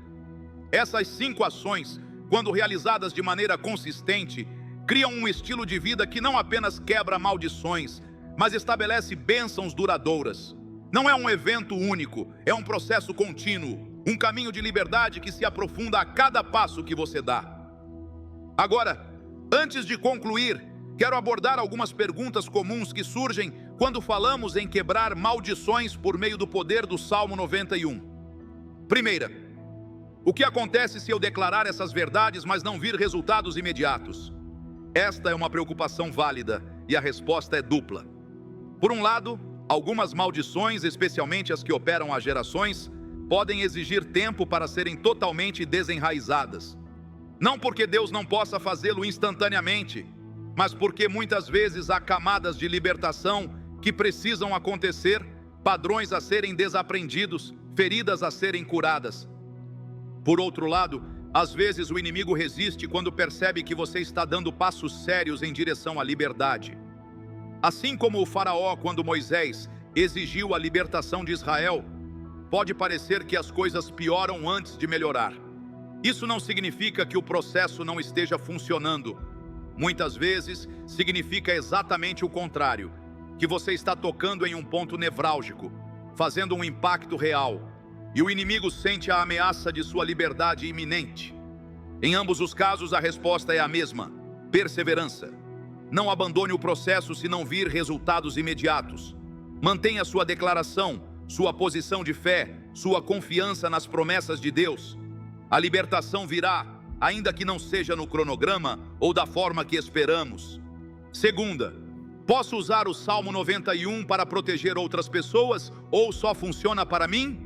Essas 5 ações, quando realizadas de maneira consistente, criam um estilo de vida que não apenas quebra maldições, mas estabelece bênçãos duradouras. Não é um evento único, é um processo contínuo, um caminho de liberdade que se aprofunda a cada passo que você dá. Agora, antes de concluir, quero abordar algumas perguntas comuns que surgem quando falamos em quebrar maldições por meio do poder do Salmo 91. Primeira, o que acontece se eu declarar essas verdades, mas não vir resultados imediatos? Esta é uma preocupação válida e a resposta é dupla. Por um lado, algumas maldições, especialmente as que operam há gerações, podem exigir tempo para serem totalmente desenraizadas. Não porque Deus não possa fazê-lo instantaneamente, mas porque muitas vezes há camadas de libertação que precisam acontecer, padrões a serem desaprendidos, feridas a serem curadas. Por outro lado, às vezes o inimigo resiste quando percebe que você está dando passos sérios em direção à liberdade. Assim como o faraó, quando Moisés exigiu a libertação de Israel, pode parecer que as coisas pioram antes de melhorar. Isso não significa que o processo não esteja funcionando. Muitas vezes significa exatamente o contrário, que você está tocando em um ponto nevrálgico, fazendo um impacto real, e o inimigo sente a ameaça de sua liberdade iminente. Em ambos os casos, a resposta é a mesma: perseverança. Não abandone o processo se não vir resultados imediatos. Mantenha sua declaração, sua posição de fé, sua confiança nas promessas de Deus. A libertação virá, ainda que não seja no cronograma ou da forma que esperamos. Segunda, posso usar o Salmo 91 para proteger outras pessoas ou só funciona para mim?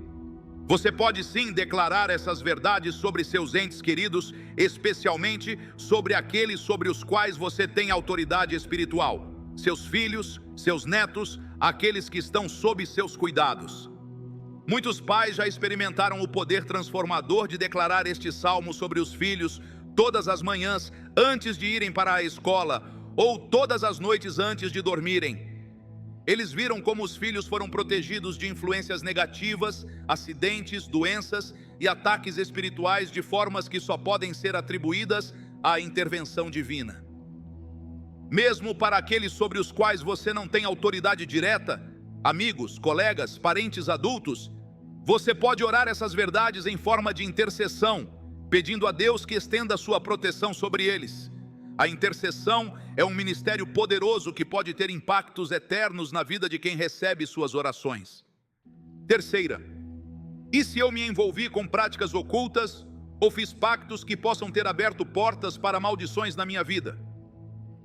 Você pode sim declarar essas verdades sobre seus entes queridos, especialmente sobre aqueles sobre os quais você tem autoridade espiritual, seus filhos, seus netos, aqueles que estão sob seus cuidados. Muitos pais já experimentaram o poder transformador de declarar este salmo sobre os filhos todas as manhãs antes de irem para a escola ou todas as noites antes de dormirem. Eles viram como os filhos foram protegidos de influências negativas, acidentes, doenças e ataques espirituais de formas que só podem ser atribuídas à intervenção divina. Mesmo para aqueles sobre os quais você não tem autoridade direta, amigos, colegas, parentes adultos, você pode orar essas verdades em forma de intercessão, pedindo a Deus que estenda sua proteção sobre eles. A intercessão é um ministério poderoso que pode ter impactos eternos na vida de quem recebe suas orações. Terceira, e se eu me envolvi com práticas ocultas ou fiz pactos que possam ter aberto portas para maldições na minha vida?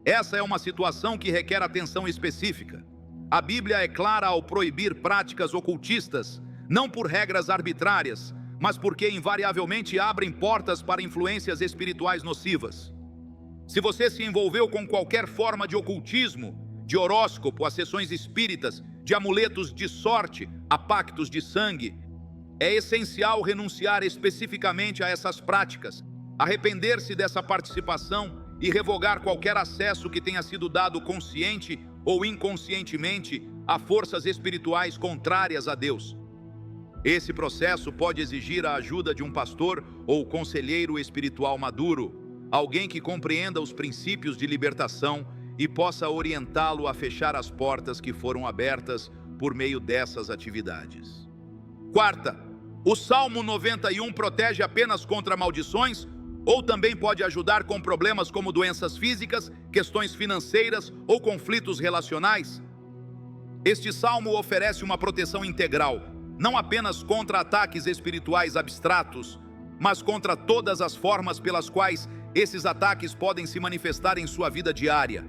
Essa é uma situação que requer atenção específica. A Bíblia é clara ao proibir práticas ocultistas, não por regras arbitrárias, mas porque invariavelmente abrem portas para influências espirituais nocivas. Se você se envolveu com qualquer forma de ocultismo, de horóscopo, a sessões espíritas, de amuletos de sorte, a pactos de sangue, é essencial renunciar especificamente a essas práticas, arrepender-se dessa participação e revogar qualquer acesso que tenha sido dado consciente ou inconscientemente a forças espirituais contrárias a Deus. Esse processo pode exigir a ajuda de um pastor ou conselheiro espiritual maduro, alguém que compreenda os princípios de libertação e possa orientá-lo a fechar as portas que foram abertas por meio dessas atividades. Quarta, o Salmo 91 protege apenas contra maldições ou também pode ajudar com problemas como doenças físicas, questões financeiras ou conflitos relacionais? Este salmo oferece uma proteção integral, não apenas contra ataques espirituais abstratos, mas contra todas as formas pelas quais esses ataques podem se manifestar em sua vida diária.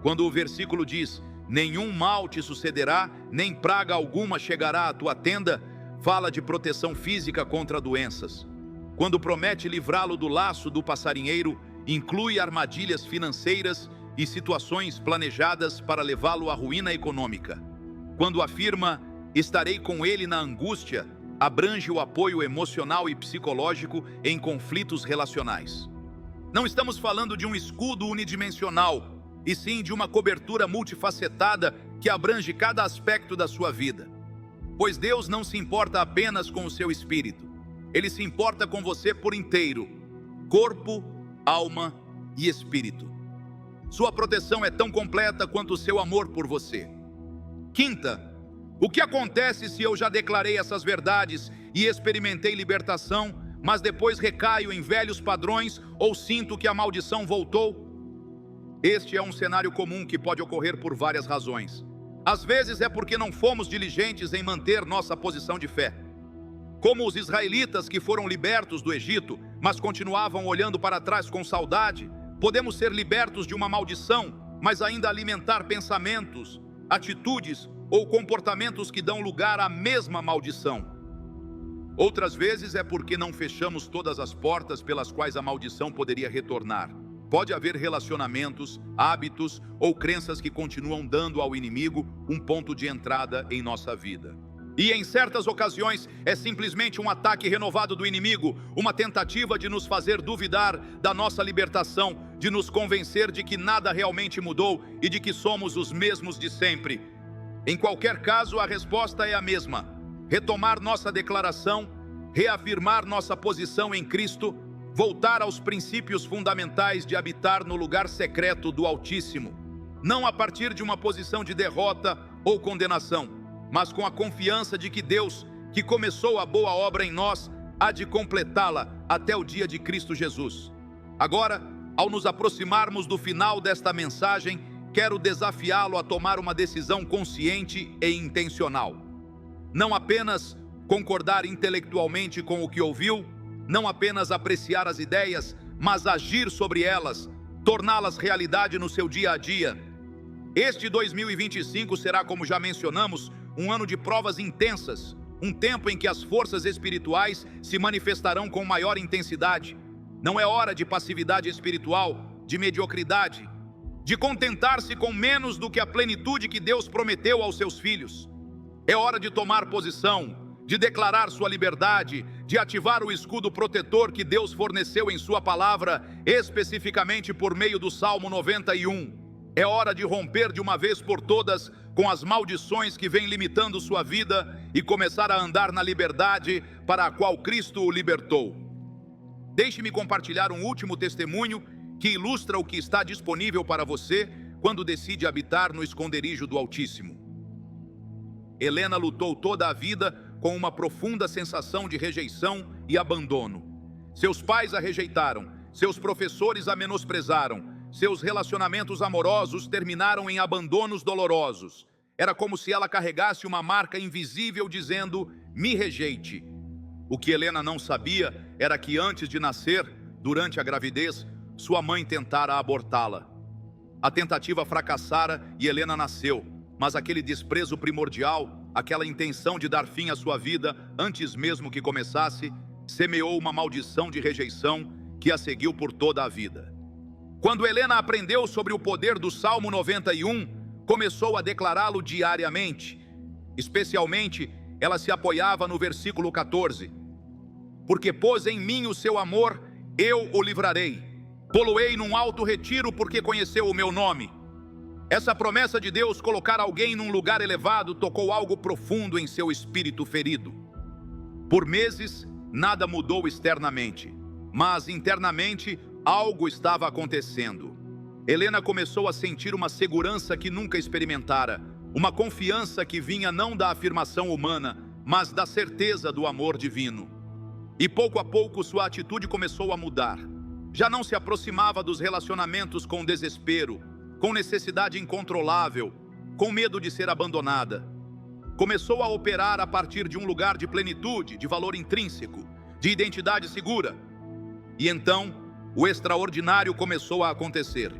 Quando o versículo diz: nenhum mal te sucederá, nem praga alguma chegará à tua tenda, fala de proteção física contra doenças. Quando promete livrá-lo do laço do passarinheiro, inclui armadilhas financeiras e situações planejadas para levá-lo à ruína econômica. Quando afirma: estarei com ele na angústia, abrange o apoio emocional e psicológico em conflitos relacionais. Não estamos falando de um escudo unidimensional, e sim de uma cobertura multifacetada que abrange cada aspecto da sua vida. Pois Deus não se importa apenas com o seu espírito, Ele se importa com você por inteiro, corpo, alma e espírito. Sua proteção é tão completa quanto o seu amor por você. Quinta, o que acontece se eu já declarei essas verdades e experimentei libertação, mas depois recaio em velhos padrões ou sinto que a maldição voltou? Este é um cenário comum que pode ocorrer por várias razões. Às vezes é porque não fomos diligentes em manter nossa posição de fé. Como os israelitas que foram libertos do Egito, mas continuavam olhando para trás com saudade, podemos ser libertos de uma maldição, mas ainda alimentar pensamentos, atitudes ou comportamentos que dão lugar à mesma maldição. Outras vezes é porque não fechamos todas as portas pelas quais a maldição poderia retornar. Pode haver relacionamentos, hábitos ou crenças que continuam dando ao inimigo um ponto de entrada em nossa vida. E em certas ocasiões é simplesmente um ataque renovado do inimigo, uma tentativa de nos fazer duvidar da nossa libertação, de nos convencer de que nada realmente mudou e de que somos os mesmos de sempre. Em qualquer caso, a resposta é a mesma: retomar nossa declaração, reafirmar nossa posição em Cristo, voltar aos princípios fundamentais de habitar no lugar secreto do Altíssimo, não a partir de uma posição de derrota ou condenação, mas com a confiança de que Deus, que começou a boa obra em nós, há de completá-la até o dia de Cristo Jesus. Agora, ao nos aproximarmos do final desta mensagem, quero desafiá-lo a tomar uma decisão consciente e intencional. Não apenas concordar intelectualmente com o que ouviu, não apenas apreciar as ideias, mas agir sobre elas, torná-las realidade no seu dia a dia. Este 2025 será, como já mencionamos, um ano de provas intensas, um tempo em que as forças espirituais se manifestarão com maior intensidade. Não é hora de passividade espiritual, de mediocridade, de contentar-se com menos do que a plenitude que Deus prometeu aos seus filhos. É hora de tomar posição, de declarar sua liberdade, de ativar o escudo protetor que Deus forneceu em sua palavra, especificamente por meio do Salmo 91. É hora de romper de uma vez por todas com as maldições que vêm limitando sua vida e começar a andar na liberdade para a qual Cristo o libertou. Deixe-me compartilhar um último testemunho que ilustra o que está disponível para você quando decide habitar no esconderijo do Altíssimo. Helena lutou toda a vida com uma profunda sensação de rejeição e abandono. Seus pais a rejeitaram, seus professores a menosprezaram, seus relacionamentos amorosos terminaram em abandonos dolorosos. Era como se ela carregasse uma marca invisível dizendo: me rejeite. O que Helena não sabia era que antes de nascer, durante a gravidez, sua mãe tentara abortá-la. A tentativa fracassara e Helena nasceu, mas aquele desprezo primordial, aquela intenção de dar fim à sua vida antes mesmo que começasse, semeou uma maldição de rejeição que a seguiu por toda a vida. Quando Helena aprendeu sobre o poder do Salmo 91, começou a declará-lo diariamente. Especialmente, ela se apoiava no versículo 14. Porque pôs em mim o seu amor, eu o livrarei. Pô-lo-ei num alto retiro porque conheceu o meu nome. Essa promessa de Deus colocar alguém num lugar elevado tocou algo profundo em seu espírito ferido. Por meses, nada mudou externamente, mas internamente algo estava acontecendo. Helena começou a sentir uma segurança que nunca experimentara, uma confiança que vinha não da afirmação humana, mas da certeza do amor divino. E pouco a pouco sua atitude começou a mudar. Já não se aproximava dos relacionamentos com desespero, com necessidade incontrolável, com medo de ser abandonada. Começou a operar a partir de um lugar de plenitude, de valor intrínseco, de identidade segura. E então, o extraordinário começou a acontecer.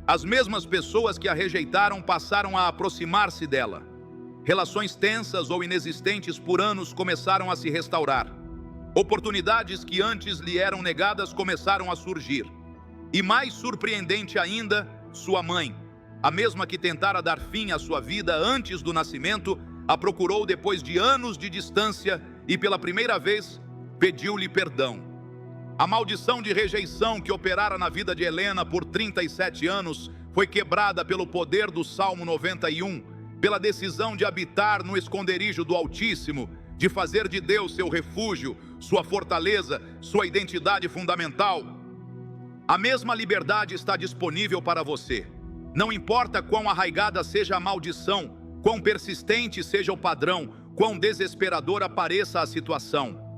As mesmas pessoas que a rejeitaram passaram a aproximar-se dela. Relações tensas ou inexistentes por anos começaram a se restaurar. Oportunidades que antes lhe eram negadas começaram a surgir. E mais surpreendente ainda, sua mãe, a mesma que tentara dar fim à sua vida antes do nascimento, a procurou depois de anos de distância e pela primeira vez pediu-lhe perdão. A maldição de rejeição que operara na vida de Helena por 37 anos foi quebrada pelo poder do Salmo 91, pela decisão de habitar no esconderijo do Altíssimo, de fazer de Deus seu refúgio, sua fortaleza, sua identidade fundamental. A mesma liberdade está disponível para você. Não importa quão arraigada seja a maldição, quão persistente seja o padrão, quão desesperadora pareça a situação.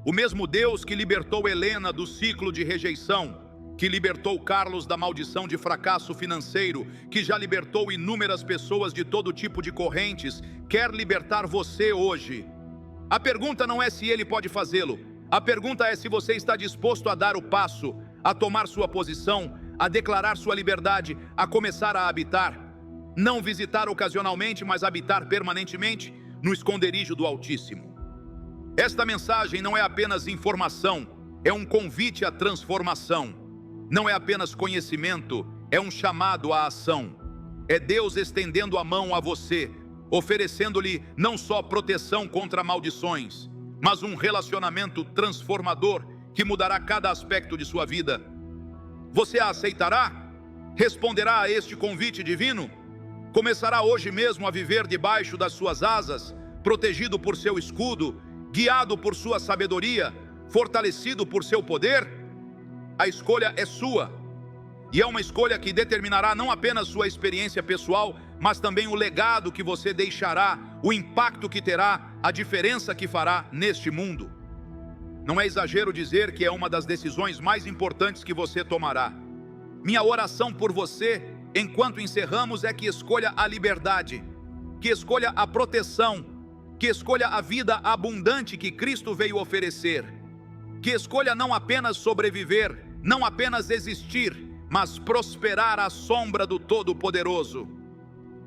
O mesmo Deus que libertou Helena do ciclo de rejeição, que libertou Carlos da maldição de fracasso financeiro, que já libertou inúmeras pessoas de todo tipo de correntes, quer libertar você hoje. A pergunta não é se ele pode fazê-lo. A pergunta é se você está disposto a dar o passo, a tomar sua posição, a declarar sua liberdade, a começar a habitar. Não visitar ocasionalmente, mas habitar permanentemente no esconderijo do Altíssimo. Esta mensagem não é apenas informação, é um convite à transformação. Não é apenas conhecimento, é um chamado à ação. É Deus estendendo a mão a você, oferecendo-lhe não só proteção contra maldições, mas um relacionamento transformador que mudará cada aspecto de sua vida. Você a aceitará? Responderá a este convite divino? Começará hoje mesmo a viver debaixo das suas asas, protegido por seu escudo, guiado por sua sabedoria, fortalecido por seu poder? A escolha é sua. E é uma escolha que determinará não apenas sua experiência pessoal, mas também o legado que você deixará, o impacto que terá, a diferença que fará neste mundo. Não é exagero dizer que é uma das decisões mais importantes que você tomará. Minha oração por você, enquanto encerramos, é que escolha a liberdade, que escolha a proteção, que escolha a vida abundante que Cristo veio oferecer, que escolha não apenas sobreviver, não apenas existir, mas prosperar à sombra do Todo-Poderoso.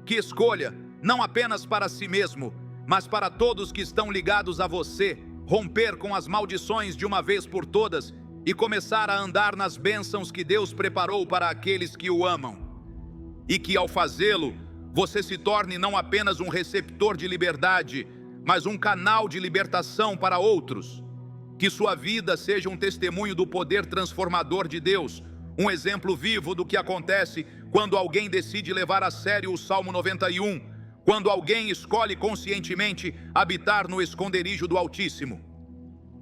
Que escolha, não apenas para si mesmo, mas para todos que estão ligados a você, romper com as maldições de uma vez por todas e começar a andar nas bênçãos que Deus preparou para aqueles que o amam. E que ao fazê-lo, você se torne não apenas um receptor de liberdade, mas um canal de libertação para outros. Que sua vida seja um testemunho do poder transformador de Deus, um exemplo vivo do que acontece quando alguém decide levar a sério o Salmo 91, quando alguém escolhe conscientemente habitar no esconderijo do Altíssimo.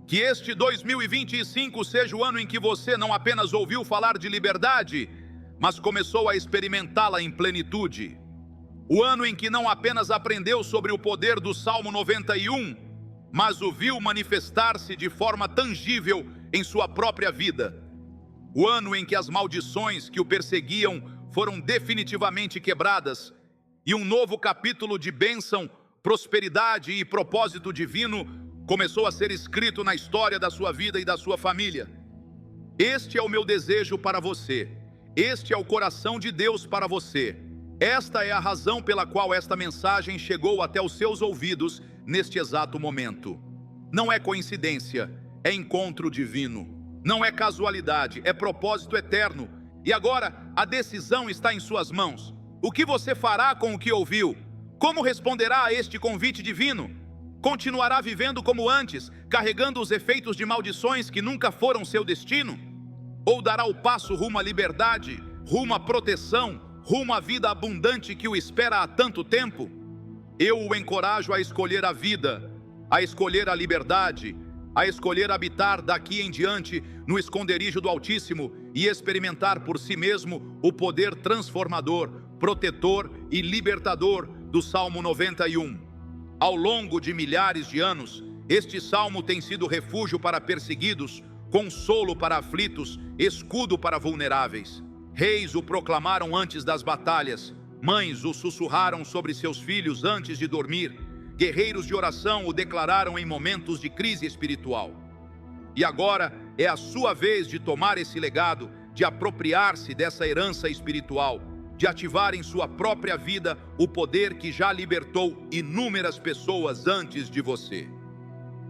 Que este 2025 seja o ano em que você não apenas ouviu falar de liberdade, mas começou a experimentá-la em plenitude. O ano em que não apenas aprendeu sobre o poder do Salmo 91, mas o viu manifestar-se de forma tangível em sua própria vida. O ano em que as maldições que o perseguiam foram definitivamente quebradas e um novo capítulo de bênção, prosperidade e propósito divino começou a ser escrito na história da sua vida e da sua família. Este é o meu desejo para você. Este é o coração de Deus para você. Esta é a razão pela qual esta mensagem chegou até os seus ouvidos neste exato momento. Não é coincidência, é encontro divino. Não é casualidade, é propósito eterno. E agora, a decisão está em suas mãos. O que você fará com o que ouviu? Como responderá a este convite divino? Continuará vivendo como antes, carregando os efeitos de maldições que nunca foram seu destino? Ou dará o passo rumo à liberdade, rumo à proteção, rumo à vida abundante que o espera há tanto tempo? Eu o encorajo a escolher a vida, a escolher a liberdade, a escolher habitar daqui em diante no esconderijo do Altíssimo e experimentar por si mesmo o poder transformador, protetor e libertador do Salmo 91. Ao longo de milhares de anos, este salmo tem sido refúgio para perseguidos, consolo para aflitos, escudo para vulneráveis. Reis o proclamaram antes das batalhas, mães o sussurraram sobre seus filhos antes de dormir, guerreiros de oração o declararam em momentos de crise espiritual. E agora é a sua vez de tomar esse legado, de apropriar-se dessa herança espiritual, de ativar em sua própria vida o poder que já libertou inúmeras pessoas antes de você.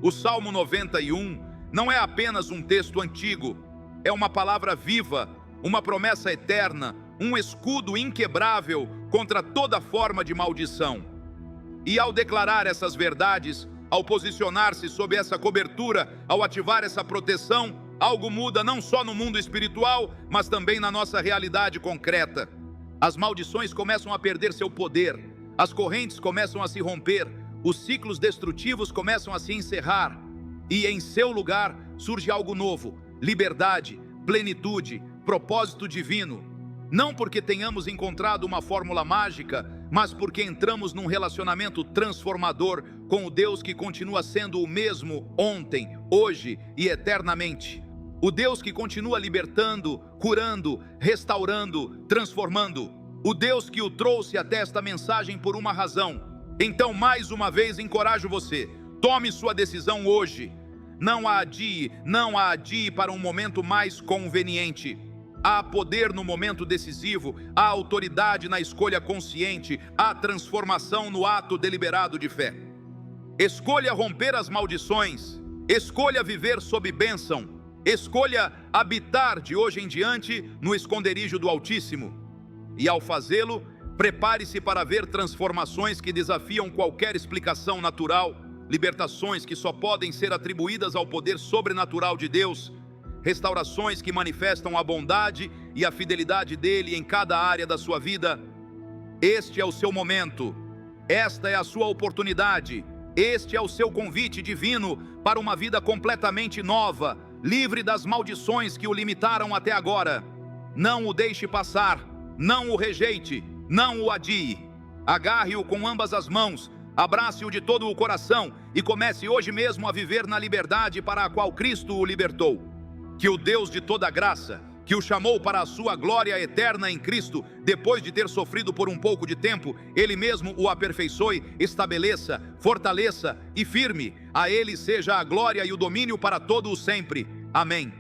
O Salmo 91 não é apenas um texto antigo, é uma palavra viva, uma promessa eterna, um escudo inquebrável contra toda forma de maldição. E ao declarar essas verdades, ao posicionar-se sob essa cobertura, ao ativar essa proteção, algo muda não só no mundo espiritual, mas também na nossa realidade concreta. As maldições começam a perder seu poder, as correntes começam a se romper, os ciclos destrutivos começam a se encerrar, e em seu lugar surge algo novo: liberdade, plenitude, propósito divino. Não porque tenhamos encontrado uma fórmula mágica, mas porque entramos num relacionamento transformador com o Deus que continua sendo o mesmo ontem, hoje e eternamente. O Deus que continua libertando, curando, restaurando, transformando. O Deus que o trouxe até esta mensagem por uma razão. Então, mais uma vez, encorajo você. Tome sua decisão hoje. Não a adie para um momento mais conveniente. Há poder no momento decisivo, há autoridade na escolha consciente, há transformação no ato deliberado de fé. Escolha romper as maldições, escolha viver sob bênção, escolha habitar de hoje em diante no esconderijo do Altíssimo. E ao fazê-lo, prepare-se para ver transformações que desafiam qualquer explicação natural, libertações que só podem ser atribuídas ao poder sobrenatural de Deus, restaurações que manifestam a bondade e a fidelidade dele em cada área da sua vida. Este é o seu momento, esta é a sua oportunidade, este é o seu convite divino para uma vida completamente nova, livre das maldições que o limitaram até agora. Não o deixe passar, não o rejeite, não o adie. Agarre-o com ambas as mãos, abrace-o de todo o coração e comece hoje mesmo a viver na liberdade para a qual Cristo o libertou. Que o Deus de toda graça, que o chamou para a sua glória eterna em Cristo, depois de ter sofrido por um pouco de tempo, Ele mesmo o aperfeiçoe, estabeleça, fortaleça e firme. A Ele seja a glória e o domínio para todo o sempre. Amém.